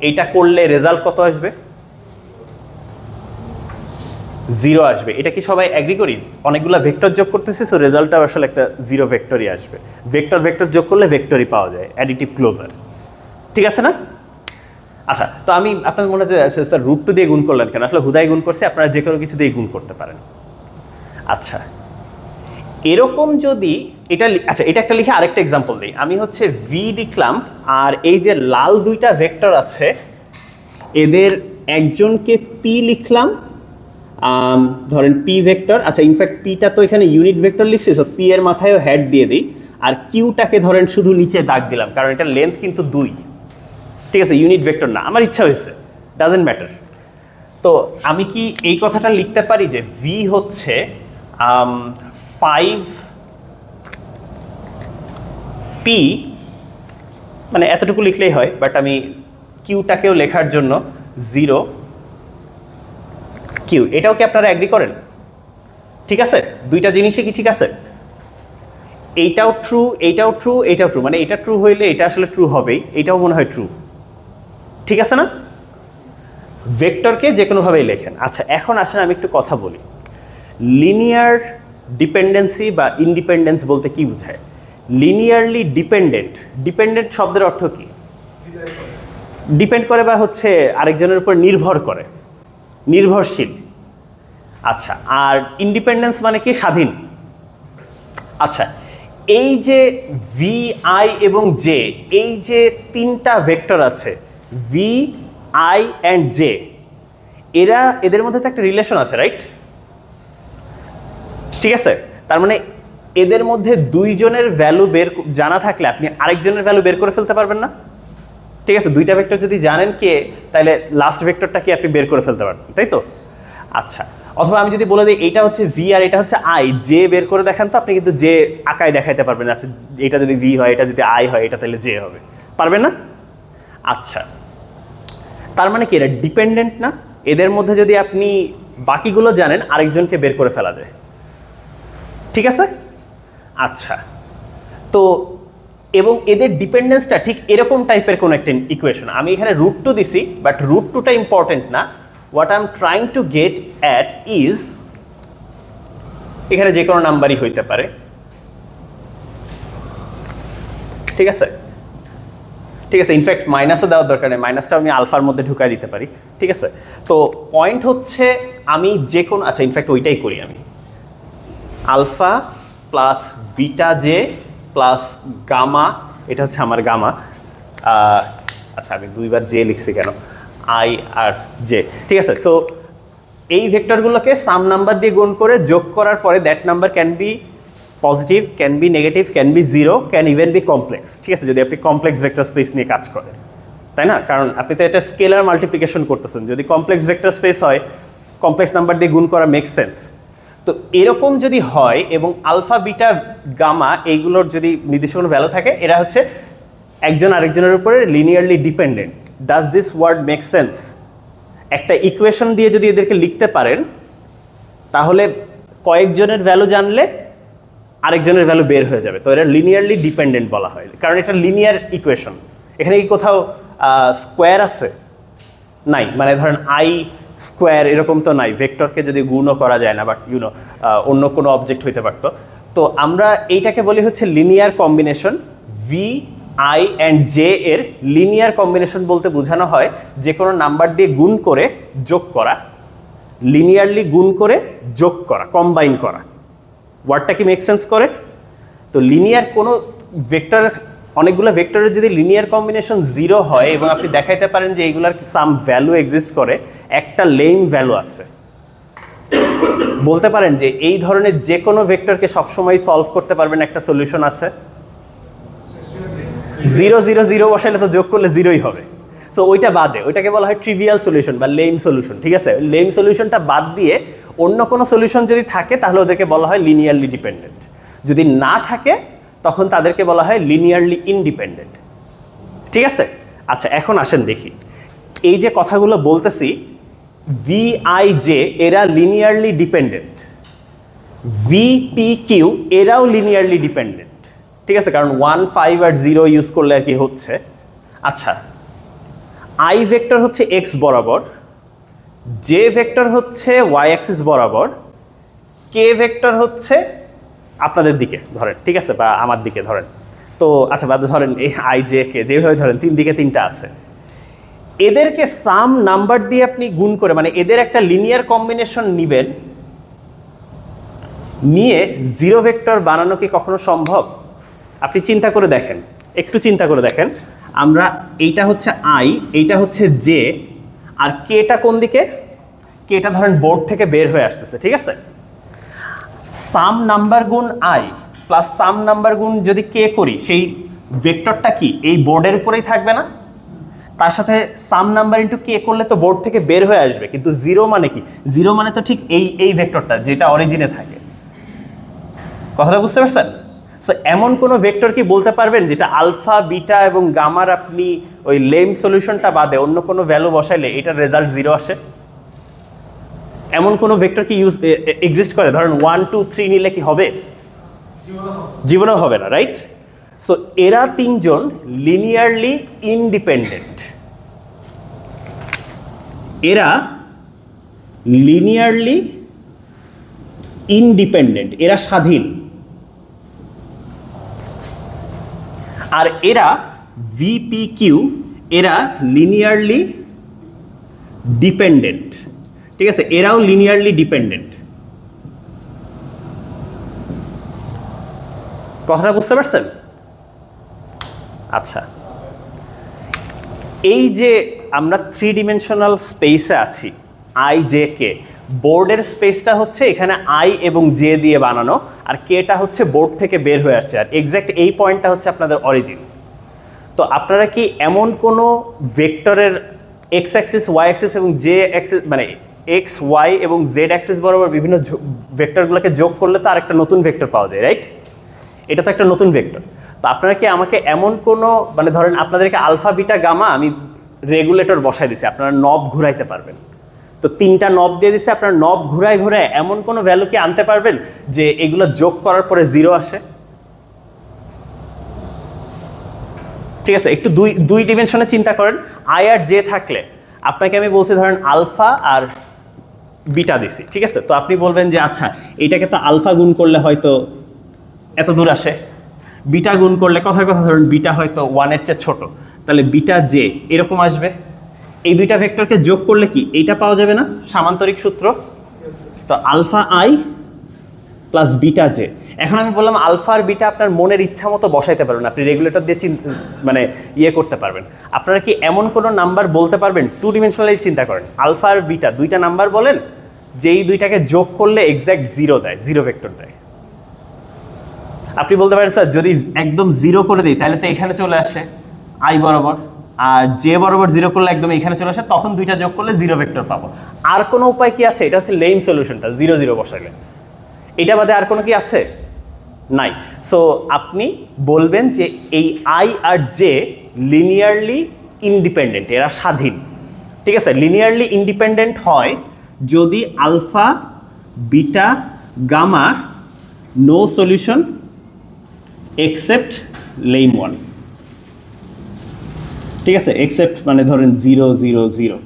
এইটা করলে রেজাল্ট কত আসবে? 0 আসবে। এটা কি সবাই এগ্রি করি? অনেকগুলো ভেক্টর যোগ করতেছি, সো রেজাল্টটা আসলে একটা 0 ভেক্টরই আসবে। ভেক্টর ভেক্টর যোগ করলে ভেক্টরই পাওয়া যায়, অ্যাডিটিভ ক্লোজার। ঠিক আছে না? আচ্ছা, তো আমি আপনার মনে হয় স্যার √2 দিয়ে গুণ করলেন কেন? আসলে হুদাই গুণ করছে, আপনারা যে কোনো কিছু দিয়ে গুণ করতে পারেন। আচ্ছা, এরকম যদি এটা আচ্ছা এটা একটা লিখে আরেকটা এক্সাম্পল দিই। আমি হচ্ছে ভি লিখলাম, আর এই যে লাল দুইটা ভেক্টর আছে এদের একজনকে পি লিখলাম, ধরেন পি ভেক্টর। আচ্ছা, ইনফ্যাক্ট পিটা তো এখানে ইউনিট ভেক্টর লিখছি, সো পি এর মাথায়ও হেড দিয়ে দিই, আর কিউটাকে ধরেন শুধু নিচে দাগ দিলাম, কারণ এটা লেন্থ কিন্তু 2। ঠিক আছে, ইউনিট ভেক্টর না, আমার ইচ্ছা হয়েছে, ডাজেন্ট ম্যাটার। তো আমি কি এই কথাটা লিখতে পারি যে ভি হচ্ছে 5p, মানে এতটুকু লিখলেই হয়, বাট আমি কিউটাকেও লেখার জন্য 0 কিউ, এটাও কি আপনারা এগ্রি করেন? ঠিক আছে, দুইটা জিনিসই কি ঠিক আছে? এইটাও ট্রু, এইটাও ট্রু, এইটাও ট্রু, মানে এটা ট্রু হইলে এটা আসলে ট্রু হবেই, এটাও মনে হয় ট্রু। ঠিক আছে না? ভেক্টরকে যে কোনোভাবেই লেখেন। আচ্ছা, এখন আসেন আমি একটু কথা বলি। লিনিয়ার ডিপেন্ডেন্সি বা ইন্ডিপেন্ডেন্স বলতে কি বোঝায়? লিনিয়ারলি ডিপেন্ডেন্ট, ডিপেন্ডেন্ট শব্দের অর্থ কি? ডিপেন্ড করে বা হচ্ছে আরেকজনের উপর নির্ভর করে, নির্ভরশীল। আচ্ছা, আর ইন্ডিপেন্ডেন্স মানে কি? স্বাধীন। আচ্ছা, এই যে ভি, আই এবং জে, এই যে তিনটা ভেক্টর আছে ভি, আই অ্যান্ড জে, এদের মধ্যে তো একটা রিলেশন আছে, রাইট? ঠিক আছে, তার মানে এদের মধ্যে দুইজনের ভ্যালু জানা থাকলে আপনি আরেকজনের ভ্যালু বের করে ফেলতে পারবেন না? ঠিক আছে, দুইটা ভেক্টর যদি জানেন কে, তাহলে লাস্ট ভেক্টরটা কি আপনি বের করে ফেলতে পারবেন, তাই তো? আচ্ছা, অথবা আমি যদি বলে দিই এটা হচ্ছে ভি আর এটা হচ্ছে আই, জে বের করে দেখান, তো আপনি কিন্তু জে আঁকায় দেখাইতে পারবেন। আচ্ছা, এটা যদি ভি হয়, এটা যদি আই হয়, এটা তাহলে জে হবে, পারবেন না? আচ্ছা, তার মানে কি এরা ডিপেন্ডেন্ট না? এদের মধ্যে যদি আপনি বাকিগুলো জানেন, আরেকজনকে বের করে ফেলা যায়। ঠিক আছে? আচ্ছা, তো এবং এদের ডিপেন্ডেন্সটা ঠিক এরকম টাইপের কোন একটা ইকুয়েশন। আমি এখানে √2 দিছি, বাট √2টা ইম্পর্টেন্ট না। What I am trying to get at is, এখানে যে কোনো নাম্বারই হইতে পারে। ঠিক আছে, ঠিক আছে, ইনফ্যাক্ট মাইনাসও দেওয়ার দরকার নেই, মাইনাসটা আমি আলফার মধ্যে ঢুকাই দিতে পারি। ঠিক আছে, তো পয়েন্ট হচ্ছে আমি যে কোনো, আচ্ছা ইনফ্যাক্ট ওইটাই করি আমি, alpha plus beta J plus gamma, এটা হচ্ছে আমার গামা। আচ্ছা, আমি দুইবার জে লিখছি কেন? আই আর জে। ঠিক আছে, সো এই ভেক্টরগুলোকে সাম নাম্বার দিয়ে গুণ করে যোগ করার পরে that number can be positive, can be negative, can be 0, can even be complex. ঠিক আছে, যদি আপনি কমপ্লেক্স ভেক্টর স্পেস নিয়ে কাজ করেন, তাই না? কারণ আপনি তো এটা স্কেলার মাল্টিপ্লিকেশন করতেছেন। যদি কমপ্লেক্স ভেক্টর স্পেস হয়, কমপ্লেক্স নাম্বার দিয়ে গুণ করা মেক্স সেন্স। তো এরকম যদি হয় এবং আলফা বিটা গামা এইগুলোর যদি নির্দিষ্ট কোনো ভ্যালু থাকে, এরা হচ্ছে একজন আরেকজনের উপরে linearly dependent. Does this word make sense? একটা ইকুয়েশন দিয়ে যদি এদেরকে লিখতে পারেন, তাহলে কয়েকজনের ভ্যালু জানলে আরেকজনের ভ্যালু বের হয়ে যাবে। তো এরা লিনিয়ারলি ডিপেন্ডেন্ট বলা হয়, কারণ এটা লিনিয়ার ইকুয়েশন। এখানে কি কোথাও স্কোয়ার আছে? নাই, মানে ধরেন আই স্কোয়ার এরকম তো নাই, ভেক্টরকে যদি গুণও করা যায় না, বাট ইউনো অন্য কোনো অবজেক্ট হইতে পারতো। তো আমরা এইটাকে বলি হচ্ছে linear combination. V, I and J এর লিনিয়ার কম্বিনেশন বলতে বোঝানো হয় যে কোনো নাম্বার দিয়ে গুণ করে যোগ করা, লিনিয়ারলি গুণ করে যোগ করা, কম্বাইন করা। ওয়ার্ডটা কি মেক সেন্স করে? তো লিনিয়ার কোনো ভেক্টর, অনেকগুলো ভেক্টরের যদি লিনিয়ার কম্বিনেশন 0 হয় এবং আপনি দেখাইতে পারেন যে এইগুলার সাম ভ্যালু এক্সিস্ট করে, একটা লেম ভ্যালু আছে, বলতে পারেন যে এই ধরনের যে কোনো ভেক্টরকে সবসময় সলভ করতে পারবেন, একটা সলিউশন আছে। 0 0 0 বসাইলে তো যোগ করলে 0ই হবে। সো ওইটা বাদে, ওইটাকে বলা হয় ট্রিভিয়াল সলিউশন বা লেম সলিউশন। ঠিক আছে, লেম সলিউশনটা বাদ দিয়ে অন্য কোনো সলিউশন যদি থাকে, তাহলে ওদেরকে বলা হয় লিনিয়ারলি ডিপেন্ডেন্ট। যদি না থাকে, তখন তাদেরকে বলা হয় লিনিয়ারলি ইনডিপেন্ডেন্ট। ঠিক আছে, আচ্ছা এখন আসেন দেখি, এই যে কথাগুলো বলতেছি, ভি আই জে এরা linearly dependent, V P Q এরাও লিনিয়ারলি ডিপেন্ডেন্ট, ঠিক আছে, কারণ 1 5 আর 0 ইউজ করলে আর কি হচ্ছে। আচ্ছা, আই ভেক্টর হচ্ছে এক্স বরাবর, জে ভেক্টর হচ্ছে ওয়াই অ্যাক্সিস বরাবর, কে ভেক্টর হচ্ছে আপনাদের দিকে ধরেন, ঠিক আছে, বা আমার দিকে ধরেন। তো আচ্ছা, বাদ ধরেন এই আই জে কে যেভাবে ধরেন তিন দিকে তিনটা আছে, এদেরকে সাম নাম্বার দিয়ে আপনি গুণ করে, মানে এদের একটা লিনিয়ার কম্বিনেশন নিবেন, নিয়ে জিরো ভেক্টর বানানো কি কখনো সম্ভব? আপনি চিন্তা করে দেখেন, একটু চিন্তা করে দেখেন। আমরা এইটা হচ্ছে আই, এইটা হচ্ছে জে, আর কেটা কোন দিকে? কেটা ধরেন বোর্ড থেকে বের হয়ে আসতেছে, ঠিক আছে। সাম নাম্বার গুণ আই প্লাস সাম নাম্বার গুণ যদি কে করি, সেই ভেক্টরটা কি এই বোর্ডের উপরেই থাকবে না? তার সাথে সাম নাম্বার ইন্টু কে করলে তো বোর্ড থেকে বের হয়ে আসবে, কিন্তু জিরো মানে কি? জিরো মানে তো ঠিক এই ভেক্টরটা যেটা অরিজিনে থাকে। কথাটা বুঝতে পারছেন? সো এমন কোনো ভেক্টর কি বলতে পারবেন যেটা আলফা বিটা এবং গামার আপনি ওই লেম সলিউশনটা বাদে অন্য কোনো ভ্যালু বসাইলে এটার রেজাল্ট জিরো আসে? এমন কোনো ভেক্টর কি এক্সিস্ট করে? ধরেন 1 2 3 নিলে কি হবে? জীবনেও হবে না, রাইট? সো এরা তিনজন লিনিয়ারলি ইনডিপেন্ডেন্ট, এরা লিনিয়ারলি ইনডিপেন্ডেন্ট, এরা স্বাধীন। আর এরা ভিপি কিউ এরা লিনিয়ারলি ডিপেন্ডেন্ট, ঠিক আছে, এরাও লিনিয়ারলি ডিপেন্ডেন্ট। কথাটা বুঝতে পারছেন? আচ্ছা, এই যে আমরা 3 ডিমেনশনাল স্পেসে আছি আই জে কে, বোর্ডের স্পেসটা হচ্ছে এখানে আই এবং জে দিয়ে বানানো, আর কেটা হচ্ছে বোর্ড থেকে বের হয়ে আসছে, আর এক্স্যাক্ট এই পয়েন্টটা হচ্ছে আপনাদের অরিজিন। তো আপনারা কি এমন কোনো ভেক্টরের এক্স অ্যাক্সিস ওয়াই অ্যাক্সিস এবং জে অ্যাক্সিস, মানে এক্স ওয়াই এবং জেড অ্যাক্সিস বরাবর বিভিন্ন ভেক্টরগুলোকে যোগ করলে তো আরেকটা নতুন ভেক্টর পাওয়া যায়, রাইট? এটা তো একটা নতুন ভেক্টর। তো আপনারা কি আমাকে এমন কোনো, মানে ধরেন আপনাদেরকে আলফা বিটা গামা আমি রেগুলেটর বসাই দিছি, আপনারা নব ঘুরাইতে পারবেন। তো 3টা নব দিয়ে দিছে, আপনারা নব ঘুরায় ঘুরায় এমন কোনো ভ্যালু কি আনতে পারবেন যে এগুলো যোগ করার পরে জিরো আসে? ঠিক আছে, একটু দুই ডিমেনশনে চিন্তা করেন। আই আর জে থাকলে আপনাকে আমি বলছি ধরেন আলফা আর বিটা দিছি, ঠিক আছে, তো আপনি বলবেন যে আচ্ছা এইটাকে তো আলফা গুণ করলে হয়তো এত দূর আসে, বিটা গুণ করলে কথার কথা ধরুন বিটা হয়তো 1-এর চেয়ে ছোট, তাহলে বিটা জে এরকম আসবে। এই দুইটা ভেক্টরকে যোগ করলে কি এইটা পাওয়া যাবে না? সামান্তরিক সূত্র। তো alpha I plus beta J. এখন আমি বললাম আলফা আর বিটা আপনার মনের ইচ্ছা মতো বসাইতে পারবেন, আপনি রেগুলেটর দিয়ে মানে ইয়ে করতে পারবেন। আপনারা কি এমন কোনো নাম্বার বলতে পারবেন? 2 ডিমেনশনালি চিন্তা করেন, আলফা আর বিটা দুইটা নাম্বার বলেন, যেই দুইটাকে যোগ করলে এক্স্যাক্ট জিরো দেয়, জিরো ভেক্টর দেয়। আপনি বলতে পারেন স্যার যদি একদম জিরো করে দিই তাহলে তো এখানে চলে আসে আই বরাবর, আর জে বরাবর জিরো করলে একদম এখানে চলে আসে, তখন দুইটা যোগ করলে জিরো ভেক্টর পাবো। আর কোনো উপায় কি আছে? এটা হচ্ছে লেম সলিউশনটা, 0 0 বসাইলে। এটা বাদে আর কোনো কি আছে? নাই। সো আপনি বলবেন যে এই আই আর জে লিনিয়ারলি ইন্ডিপেন্ডেন্ট, এরা স্বাধীন, ঠিক আছে। লিনিয়ারলি ইন্ডিপেন্ডেন্ট হয় যদি alpha beta gamma no solution except লেম 1, ঠিক আছে, এক্সেপ্ট মানে ধরেন 0 0 0,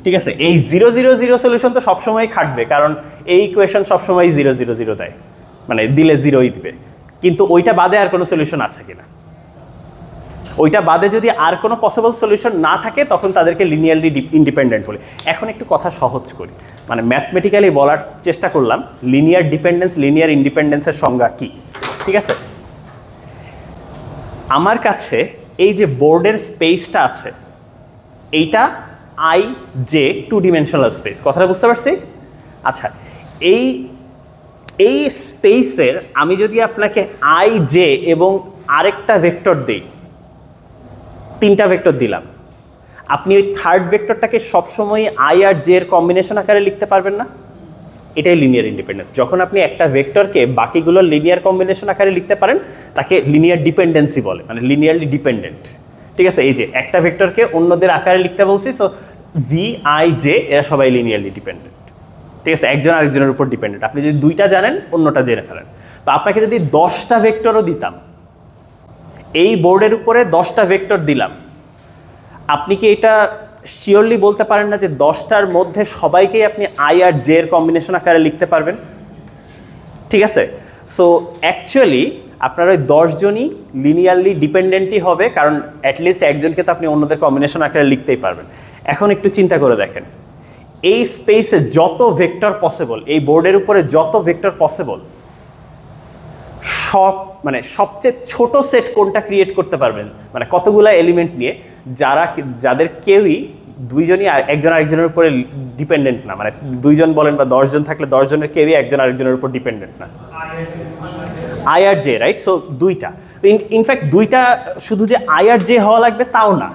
ঠিক আছে। এই 0 0 0 সলিউশন তো সবসময় খাটবে, কারণ এই ইকুয়েশন সবসময় 0 0 0 দেয়, মানে দিলে জিরোই দিবে। কিন্তু ওইটা বাদে আর কোনো সলিউশন আছে কিনা? ওইটা বাদে যদি আর কোনো পসিবল সলিউশন না থাকে তখন তাদেরকে লিনিয়ারলি ইন্ডিপেন্ডেন্ট বলে। এখন একটু কথা সহজ করি, মানে ম্যাথমেটিক্যালি বলার চেষ্টা করলাম লিনিয়ার ডিপেন্ডেন্স লিনিয়ার ইন্ডিপেন্ডেন্সের সংজ্ঞা কি, ঠিক আছে। আমার কাছে এই যে বোর্ডের স্পেসটা আছে এইটা আই জে 2 ডিমেনশনাল স্পেস, কথাটা বুঝতে পারছি? আচ্ছা, এই স্পেসের আমি যদি আপনাকে আই জে এবং আরেকটা ভেক্টর দিই, 3টা ভেক্টর দিলাম, আপনি ওই থার্ড ভেক্টরটাকে সবসময় আই আর জে এর কম্বিনেশন আকারে লিখতে পারবেন না? এটাই লিনিয়ার ইন্ডিপেন্ডেন্স। যখন আপনি একটা ভেক্টরকে বাকিগুলোর লিনিয়ার কম্বিনেশন আকারে লিখতে পারেন তাকে লিনিয়ার ডিপেন্ডেন্সি বলে, মানে লিনিয়ারলি ডিপেন্ডেন্ট, ঠিক আছে। এই যে একটা ভেক্টরকে অন্যদের আকারে লিখতে বলছি, সো ভি আই জে এরা সবাই লিনিয়ারলি ডিপেন্ডেন্ট, ঠিক আছে, একজন আরেকজনের উপর ডিপেন্ডেন্ট। আপনি যদি দুইটা জানেন অন্যটা জেনে ফেলেন। তো আপনাকে যদি 10টা ভেক্টরও দিতাম, এই বোর্ডের উপরে 10টা ভেক্টর দিলাম, আপনি কি এটা শিওরলি বলতে পারেন না যে 10টার মধ্যে সবাইকেই আপনি আই আর জে এর কম্বিনেশন আকারে লিখতে পারবেন? ঠিক আছে, সো অ্যাকচুয়ালি আপনার ওই 10 জনই লিনিয়ারলি ডিপেন্ডেন্টই হবে, কারণ অ্যাটলিস্ট একজনকে তো আপনি অন্যদের কম্বিনেশন আকারে লিখতেই পারবেন। এখন একটু চিন্তা করে দেখেন, এই স্পেসে যত ভেক্টর পসিবল, এই বোর্ডের উপরে যত ভেক্টর পসিবল, মানে সবচেয়ে ছোট সেট কোনটা ক্রিয়েট করতে পারবেন, মানে কতগুলা এলিমেন্ট নিয়ে যাদের কেউই দুইজনই একজন আরেকজনের উপরে ডিপেন্ডেন্ট না, মানে 2 জন বলেন বা 10 জন থাকলে 10 জনের কেউই একজন আরেকজনের উপর ডিপেন্ডেন্ট না, আই আর জে, রাইট? সো 2টা, ইনফ্যাক্ট 2টা শুধু যে আই আর জে হওয়া লাগবে তাও না,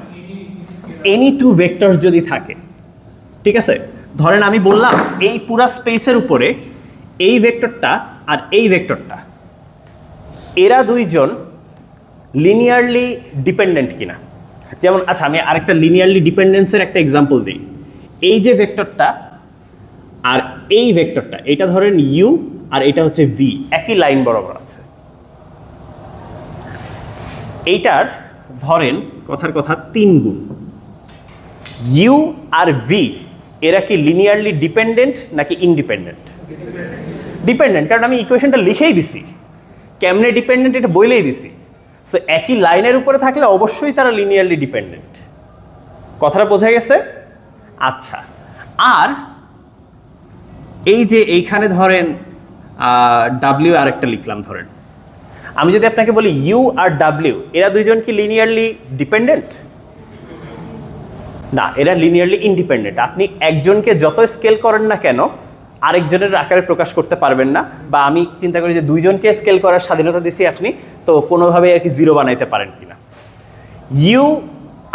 এনি 2 ভেক্টরস যদি থাকে, ঠিক আছে, ধরেন আমি বললাম এই পুরা স্পেসের উপরে এই ভেক্টরটা আর এই ভেক্টরটা, এরা 2 জন লিনিয়ারলি ডিপেন্ডেন্ট কিনা। যেমন আচ্ছা, আমি আরেকটা লিনিয়ারলি ডিপেন্ডেন্সের একটা এক্সাম্পল দিই। এই যে ভেক্টরটা আর এই ভেক্টরটা, এটা ধরেন ইউ আর এটা হচ্ছে ভি, একই লাইন বরাবর আছে। এইটার ধরেন কথার কথা 3 গুণ। ইউ আর ভি এরা কি লিনিয়ারলি ডিপেন্ডেন্ট নাকি ইনডিপেন্ডেন্ট? ডিপেন্ডেন্ট, কারণ আমি ইকুয়েশনটা লিখেই দিছি, কেমনে ডিপেন্ডেন্ট এটা বলেই দিছি। সো একই লাইনের উপরে থাকলে অবশ্যই তারা লিনিয়ারলি ডিপেন্ডেন্ট। কথাটা বোঝা গেছে? আচ্ছা, আর এই যে এইখানে ধরেন ডাব্লিউ আরেকটা লিখলাম, ধরেন আমি যদি আপনাকে বলি ইউ আর ডাব্লিউ এরা 2 জন কি লিনিয়ারলি ডিপেন্ডেন্ট? না, এরা লিনিয়ারলি ইন্ডিপেন্ডেন্ট। আপনি একজনকে যত স্কেল করেন না কেন আরেকজনের আকারে প্রকাশ করতে পারবেন না, বা আমি চিন্তা করি যে 2 জনকে স্কেল করার স্বাধীনতা দিছি আপনি, তো কোনোভাবে আর কি 0 বানাইতে পারেন কিনা। ইউ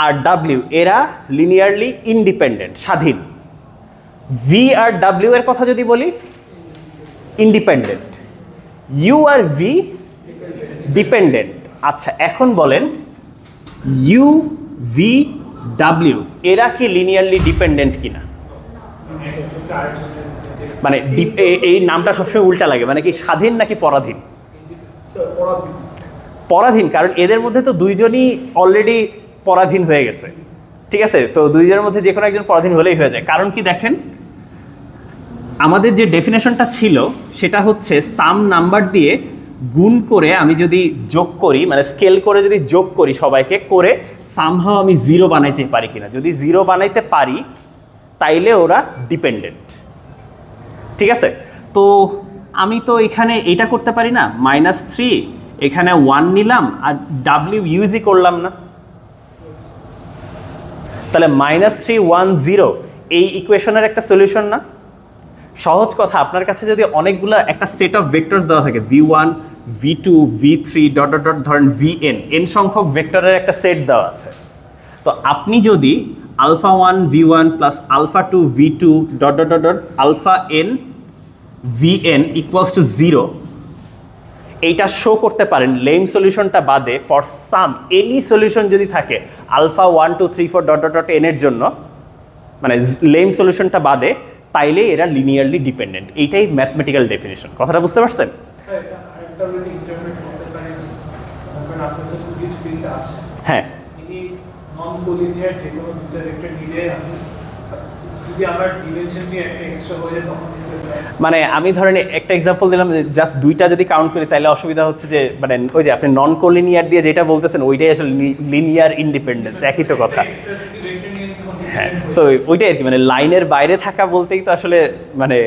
আর ডাব্লিউ এরা লিনিয়ারলি ইন্ডিপেন্ডেন্ট, স্বাধীন। ভি আর ডাব্লিউ এর কথা যদি বলি, ইন্ডিপেন্ডেন্ট। ইউ আর ভি ডিপেন্ডেন্ট। আচ্ছা, এখন বলেন ইউ ভি ডাব্লিউ এরা কি লিনিয়ারলি ডিপেন্ডেন্ট কিনা? মানে এই নামটা সবসময় উল্টা লাগে, মানে কি স্বাধীন নাকি পরাধীন? পরাধীন, কারণ এদের মধ্যে তো 2 জনই অলরেডি পরাধীন হয়ে গেছে, ঠিক আছে, তো 2 জনের মধ্যে যে কোনো একজন পরাধীন হলেই হয়ে যায়। কারণ কি দেখেন, আমাদের যে ডেফিনেশনটা ছিল সেটা হচ্ছে সাম নাম্বার দিয়ে গুণ করে আমি যদি যোগ করি, মানে স্কেল করে যদি যোগ করি সবাইকে করে, সামহাও আমি 0 বানাইতে পারি কিনা। যদি 0 বানাইতে পারি তাইলে ওরা ডিপেন্ডেন্ট, ঠিক আছে। তো আমি তো এখানে এটা করতে পারি না, -3 এখানে 1 নিলাম আর ডাব্লিউ ইউজই করলাম না, তাহলে -3 1 0 এই ইকুয়েশনের একটা সলিউশন না? সহজ কথা, আপনার কাছে যদি অনেকগুলো একটা সেট অফ ভেক্টরস দেওয়া থাকে, v1 v2 v3 dot dot dot ধরেন vn, n সংখ্যক ভেক্টরের একটা সেট দেওয়া আছে, তো আপনি যদি α1 v1 plus α2 v2 dot dot dot αn vn equals to 0 এইটা শো করতে পারেন লেম সলিউশনটা বাদে, ফর সাম এনি সলিউশন যদি থাকে α1 2 3 4 ডট ডট ডট n এর জন্য, মানে লেম সলিউশনটা বাদে, তাইলে এরা লিনিয়ারলি ডিপেন্ডেন্ট। এইটাই ম্যাথমেটিক্যাল ডেফিনিশন। কথাটা বুঝতে পারছেন? হ্যাঁ, মানে আমি ধরেন একটা এক্সাম্পল দিলাম, জাস্ট 2টা যদি কাউন্ট করি তাহলে অসুবিধা হচ্ছে যে, মানে ওই যে আপনি নন কোলিনিয়ার দিয়ে যেটা বলতেছেন ওইটাই আসলে লিনিয়ার ইন্ডিপেন্ডেন্স, একই তো কথা। হ্যাঁ, সো ওইটাই আর কি, মানে লাইনের বাইরে থাকা বলতেই তো আসলে মানে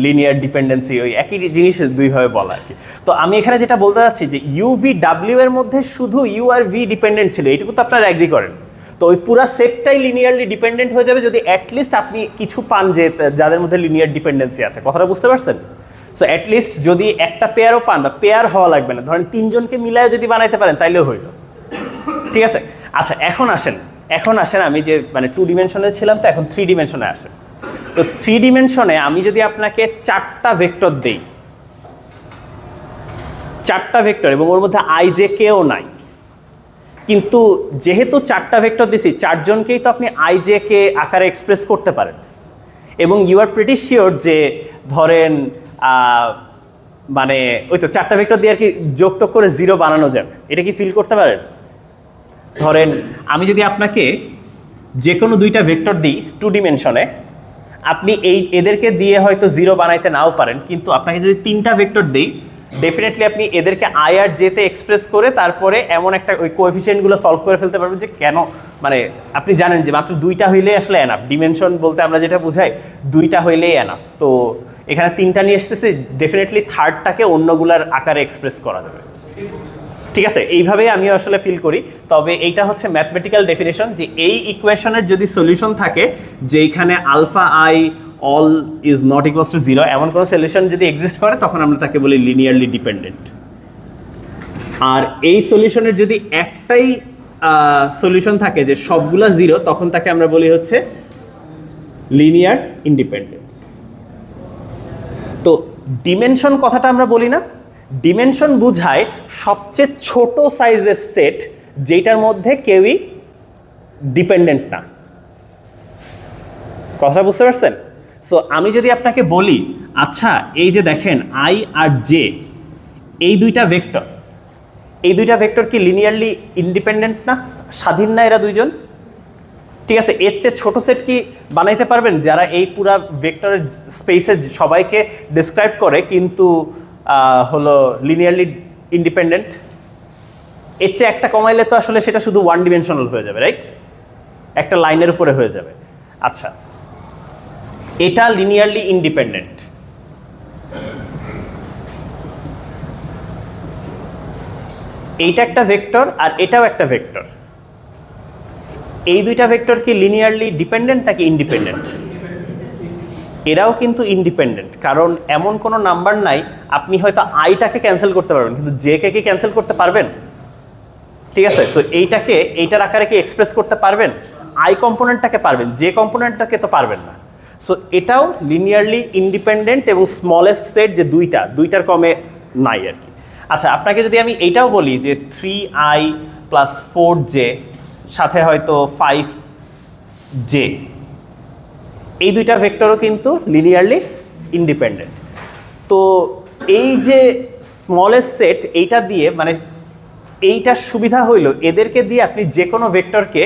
লিনিয়ার ডিপেন্ডেন্সি, ওই একই জিনিস 2 ভাবে বলা আর কি। তো আমি এখানে যেটা বলতে চাচ্ছি যে ইউ ভি ডাব্লিউ এর মধ্যে শুধু ইউ আর ভি ডিপেন্ডেন্ট ছিল, এইটুকু তো আপনারা এগ্রি করেন। তো ওই পুরা সেটটাই লিনিয়ারলি ডিপেন্ডেন্ট হয়ে যাবে যদি অ্যাটলিস্ট আপনি কিছু পান যে যাদের মধ্যে লিনিয়ার ডিপেন্ডেন্সি আছে। কথাটা বুঝতে পারছেন? সো অ্যাটলিস্ট যদি একটা পেয়ারও পান, বা পেয়ার হওয়া লাগবে না, ধরেন 3 জনকে মিলায় যদি বানাইতে পারেন তাইলেও হইল, ঠিক আছে। আচ্ছা, এখন আসেন আমি যে মানে 2 ডিমেনশনে ছিলাম, তো এখন 3 ডিমেনশনে আসেন। তো 3 ডিমেনশনে আমি যদি আপনাকে 4টা ভেক্টর দেই, 4টা ভেক্টর, এবং ওর মধ্যে আই জে কেও নাই, কিন্তু যেহেতু 4টা ভেক্টর দিছি, 4জনকেই তো আপনি আই জে কে আকারে এক্সপ্রেস করতে পারেন, এবং ইউ আর প্রিটি শিওর যে ধরেন মানে ওই তো 4টা ভেক্টর দিয়ে আর কি যোগ টোগ করে 0 বানানো যাবে। এটা কি ফিল করতে পারেন? ধরেন আমি যদি আপনাকে যে কোনো 2টা ভেক্টর দিই 2 ডিমেনশনে, আপনি এদেরকে দিয়ে হয়তো 0 বানাইতে নাও পারেন, কিন্তু আপনাকে যদি 3টা ভেক্টর দিই ডেফিনেটলি আপনি এদেরকে আই আর জেতে এক্সপ্রেস করে তারপরে এমন একটা ওই কোএফিসিয়েন্টগুলো সলভ করে ফেলতে পারবেন যে কেন, মানে আপনি জানেন যে মাত্র 2টা হইলেই আসলে এনাফ। ডিমেনশন বলতে আমরা যেটা বুঝাই 2টা হইলেই এনাফ। তো এখানে 3টা নিয়ে এসতেছে, ডেফিনেটলি 3র্ডটাকে অন্যগুলার আকারে এক্সপ্রেস করা যাবে। ঠিক আছে, এইভাবেই আমি আসলে ফিল করি। তবে এইটা হচ্ছে ম্যাথমেটিক্যাল ডেফিনেশন যে এই ইকুয়েশনের যদি সলিউশন থাকে যেখানে alpha I all is not equals to 0, এমন কোনো সলিউশন যদি এক্সিস্ট করে তখন আমরা তাকে বলি লিনিয়ারলি ডিপেন্ডেন্ট। আর এই সলিউশনের যদি একটাই সলিউশন থাকে যে সবগুলা 0, তখন তাকে আমরা বলি হচ্ছে লিনিয়ার ইন্ডিপেন্ডেন্স। তো ডিমেনশন কথাটা আমরা বলি না, ডিমেনশন বুঝায় সবচেয়ে ছোট সাইজের সেট যেটার মধ্যে কেউই ডিপেন্ডেন্ট না। কথাটা বুঝতে পারছেন? সো আমি যদি আপনাকে বলি আচ্ছা এই যে দেখেন আই আর জে এই 2টা ভেক্টর, এই 2টা ভেক্টর কি লিনিয়ারলি ইন্ডিপেন্ডেন্ট না, স্বাধীন না এরা 2জন? ঠিক আছে, এর চেয়ে ছোট সেট কি বানাইতে পারবেন যারা এই পুরা ভেক্টরের স্পেসে সবাইকে ডিসক্রাইব করে কিন্তু হলো লিনিয়ারলি ইন্ডিপেন্ডেন্ট? এর চেয়ে একটা কমাইলে তো আসলে সেটা শুধু 1 ডিমেনশনাল হয়ে যাবে, রাইট? একটা লাইনের উপরে হয়ে যাবে। আচ্ছা, এটা লিনিয়ারলি ইন্ডিপেন্ডেন্ট। এইটা একটা ভেক্টর আর এটাও একটা ভেক্টর। এই 2টা ভেক্টর কি লিনিয়ারলি ডিপেন্ডেন্ট নাকি ইন্ডিপেন্ডেন্ট? এরাও কিন্তু ইন্ডিপেন্ডেন্ট, কারণ এমন কোনো নাম্বার নাই আপনি হয়তো আইটাকে ক্যান্সেল করতে পারবেন কিন্তু জে কে কি ক্যান্সেল করতে পারবেন? ঠিক আছে, সো এইটাকে এইটার আকারে কি এক্সপ্রেস করতে পারবেন? আই কম্পোনেন্টটাকে পারবেন, জে কম্পোনেন্টটাকে তো পারবেন না। সো এটাও লিনিয়ারলি ইন্ডিপেন্ডেন্ট এবং স্মলেস্ট সেট যে 2টার কমে নাই আর কি। আচ্ছা, আপনাকে যদি আমি এইটাও বলি যে 3i + 4j সাথে হয়তো 5j, এই 2টা ভেক্টরও কিন্তু লিনিয়ারলি ইন্ডিপেন্ডেন্ট। তো এই যে স্মলেস্ট সেট এইটা দিয়ে মানে এইটার সুবিধা হইলো এদেরকে দিয়ে আপনি যে কোনো ভেক্টরকে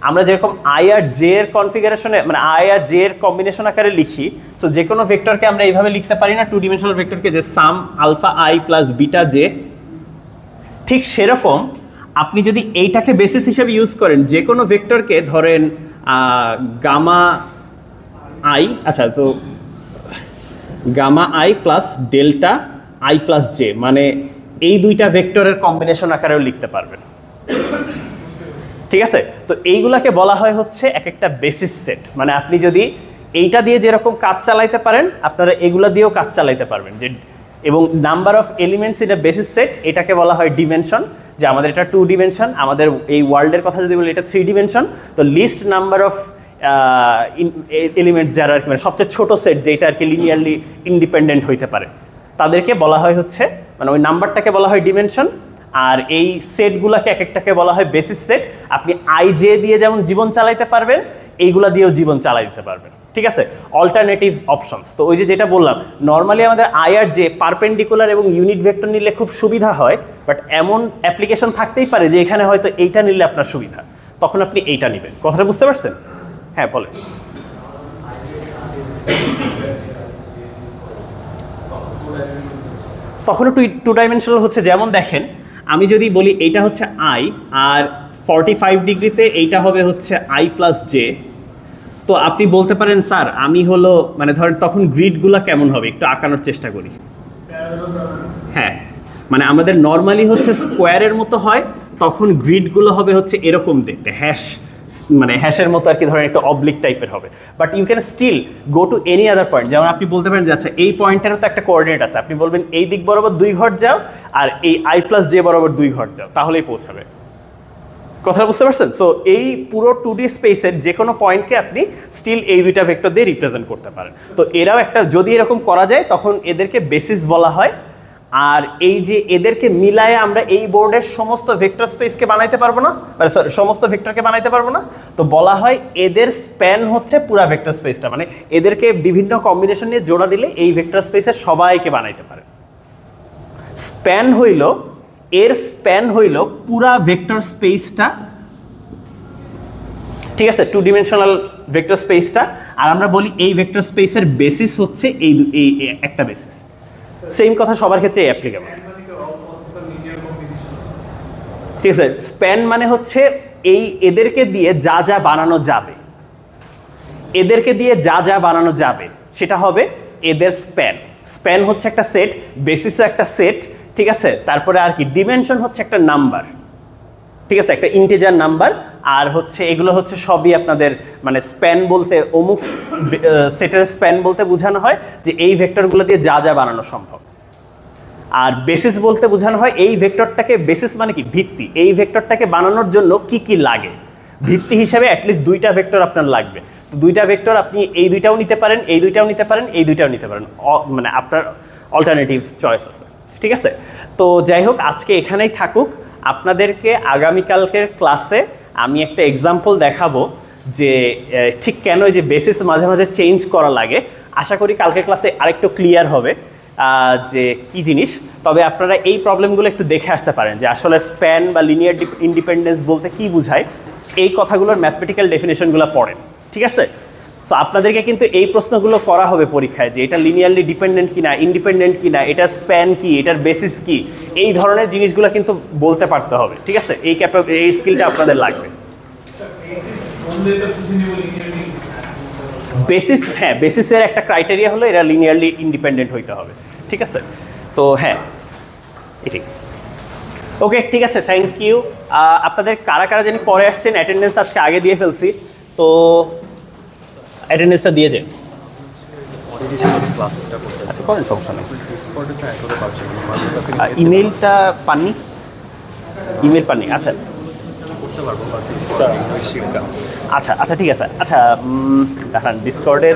আমরা যেরকম আই আর জে এর কনফিগারেশনে মানে আই আর জে এর কম্বিনেশন আকারে লিখি, সো যে কোনো ভেক্টরকে আমরা এইভাবে লিখতে পারি না 2 ডিমেনশনাল ভেক্টরকে যে some alpha I plus beta J, ঠিক সেরকম আপনি যদি এইটাকে বেসিস হিসেবে ইউজ করেন যে কোনো ভেক্টরকে ধরেন গামা আই, আচ্ছা তো gamma I plus delta I plus J, মানে এই 2টা ভেক্টরের কম্বিনেশন আকারেও লিখতে পারবেন। ঠিক আছে, তো এইগুলাকে বলা হয় হচ্ছে এক একটা বেসিস সেট। মানে আপনি যদি এইটা দিয়ে যেরকম কাজ চালাইতে পারেন আপনারা এগুলা দিয়েও কাজ চালাইতে পারবেন যে, এবং number of elements in a basis set এটাকে বলা হয় ডিমেনশন। যে আমাদের এটা 2 ডিমেনশন, আমাদের এই ওয়ার্ল্ডের কথা যদি বলি এটা 3 ডিমেনশন। তো লিস্ট নাম্বার অফ এলিমেন্টস যারা আর কি মানে সবচেয়ে ছোট সেট যেটা আর কি লিনিয়ারলি ইন্ডিপেন্ডেন্ট হইতে পারে তাদেরকে বলা হয় হচ্ছে মানে ওই নাম্বারটাকে বলা হয় ডিমেনশন। আর এই সেটগুলোকে এক একটাকে বলা হয় বেসিস সেট। আপনি আই জে দিয়ে যেমন জীবন চালাইতে পারবেন এইগুলা দিয়েও জীবন চালাই দিতে পারবেন। ঠিক আছে, অল্টারনেটিভ অপশনস। তো ওই যেটা বললাম নর্মালি আমাদের আই আর জে পারপেন্ডিকুলার এবং ইউনিট ভেক্টর নিলে খুব সুবিধা হয়, বাট এমন অ্যাপ্লিকেশন থাকতেই পারে যে এখানে হয়তো এইটা নিলে আপনার সুবিধা, তখন আপনি এইটা নেবেন। কথাটা বুঝতে পারছেন? হ্যাঁ বলেন। তখনও 2 ডাইমেনশনাল হচ্ছে, যেমন দেখেন আমি যদি বলি এইটা হচ্ছে আই আর 45 ডিগ্রিতে এইটা হবে হচ্ছে আই প্লাস জে, তো আপনি বলতে পারেন স্যার আমি হলো মানে ধরেন তখন গ্রিডগুলো কেমন হবে একটু আঁকানোর চেষ্টা করি। হ্যাঁ, মানে আমাদের নর্মালি হচ্ছে স্কোয়ারের মতো হয়, তখন গ্রিডগুলো হবে হচ্ছে এরকম দেখতে, হ্যাশ মানে হ্যাশের মতো আর কি ধরেন একটু অবলিক টাইপের হবে। But you can still go to any other point. যেমন আপনি বলতে পারেন যে আচ্ছা এই পয়েন্টেরও তো একটা কোঅর্ডিনেট আছে, আপনি বলবেন এই দিক বরাবর 2 ঘর যাও আর এই আই প্লাস জে বরাবর 2 ঘর যাও, তাহলেই পৌঁছাবে। কথাটা বুঝতে পারছেন? সো এই পুরো 2D স্পেসের যে কোনো পয়েন্টকে আপনি স্টিল এই 2টা ভেক্টর দিয়ে রিপ্রেজেন্ট করতে পারেন। তো এরাও একটা যদি এরকম করা যায় তখন এদেরকে বেসিস বলা হয়। আর এই যে এদেরকে মিলায়ে আমরা এই বোর্ডের সমস্ত ভেক্টর স্পেসকে বানাইতে পারবো না, মানে সমস্ত ভেক্টরকে বানাইতে পারবো না। তো বলা হয় এদের স্প্যান হচ্ছে পুরা ভেক্টর স্পেসটা, মানে এদেরকে বিভিন্ন কম্বিনেশন নিয়ে জোড়া দিলে এই ভেক্টর স্পেসের সবাইকে বানাইতে পারে। স্প্যান হইল, এর স্প্যান হইল পুরা ভেক্টর স্পেসটা, ঠিক আছে, 2 ডিমেনশনাল ভেক্টর স্পেসটা। আর আমরা বলি এই ভেক্টর স্পেসের বেসিস হচ্ছে এই একটা বেসিস। সেম কথা সবার ক্ষেত্রে অ্যাপ্লিকেবল, ঠিক আছে। স্প্যান মানে হচ্ছে এদেরকে দিয়ে যা যা বানানো যাবে, এদেরকে দিয়ে যা যা বানানো যাবে সেটা হবে এদের স্প্যান। স্প্যান হচ্ছে একটা সেট, বেসিসও একটা সেট, ঠিক আছে। তারপরে আর কি, ডিমেনশন হচ্ছে একটা নাম্বার, ঠিক আছে, একটা ইন্টিজার নাম্বার। আর হচ্ছে এগুলো হচ্ছে সবই আপনাদের মানে স্প্যান বলতে অমুক সেটের স্প্যান বলতে বোঝানো হয় যে এই ভেক্টরগুলো দিয়ে যা যা বানানো সম্ভব। আর বেসিস বলতে বোঝানো হয় এই ভেক্টরটাকে, বেসিস মানে কি ভিত্তি, এই ভেক্টরটাকে বানানোর জন্য কি কি লাগে। ভিত্তি হিসাবে অ্যাটলিস্ট 2টা ভেক্টর আপনার লাগবে। তো 2টা ভেক্টর আপনি এই 2টাও নিতে পারেন, এই 2টাও নিতে পারেন, এই 2টাও নিতে পারেন, মানে আপনার অল্টারনেটিভ চয়েস আছে, ঠিক আছে। তো যাই হোক, আজকে এখানেই থাকুক। আপনাদেরকে আগামীকালকের ক্লাসে আমি একটা এক্সাম্পল দেখাবো যে ঠিক কেন এই যে বেসিস মাঝে মাঝে চেঞ্জ করা লাগে। আশা করি কালকের ক্লাসে আরেকটু ক্লিয়ার হবে যে কি জিনিস। তবে আপনারা এই প্রবলেমগুলো একটু দেখে আসতে পারেন যে আসলে স্প্যান বা লিনিয়ার ইন্ডিপেন্ডেন্স বলতে কি বোঝায়, এই কথাগুলোর ম্যাথমেটিক্যাল ডেফিনেশনগুলো পড়েন, ঠিক আছে। সো আপনাদেরকে কিন্তু এই প্রশ্নগুলো করা হবে পরীক্ষায় যে এটা লিনিয়ারলি ডিপেন্ডেন্ট কিনা, ইন্ডিপেন্ডেন্ট কিনা, এটার স্প্যান কি, এটার বেসিস কি, এই ধরনের জিনিসগুলো কিন্তু বলতে পারতে হবে, ঠিক আছে। এই স্কিলটা আপনাদের লাগবে। বেসিস, হ্যাঁ, বেসিসের একটা ক্রাইটেরিয়া হলো এরা লিনিয়ারলি ইন্ডিপেন্ডেন্ট হইতে হবে, ঠিক আছে। তো হ্যাঁ, এটাই। ওকে, ঠিক আছে, থ্যাংক ইউ। আপনাদের কারা কারা জানি পরে আসছেন, অ্যাটেন্ডেন্স আজকে আগে দিয়ে ফেলছি, তো অ্যাটেন্ডেন্সটা দিয়ে যান। আচ্ছা, করেন, সমস্যা নেই। ইমেলটা পাননি? ইমেল পাননি? আচ্ছা আচ্ছা আচ্ছা, ঠিক আছে। আচ্ছা, দাঁড়ান, ডিসকর্ডের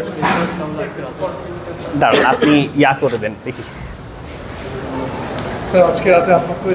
দাঁড়ান, আপনি ইয়া করে দেন দেখি। স্যার আজকে রাতে আপনাকে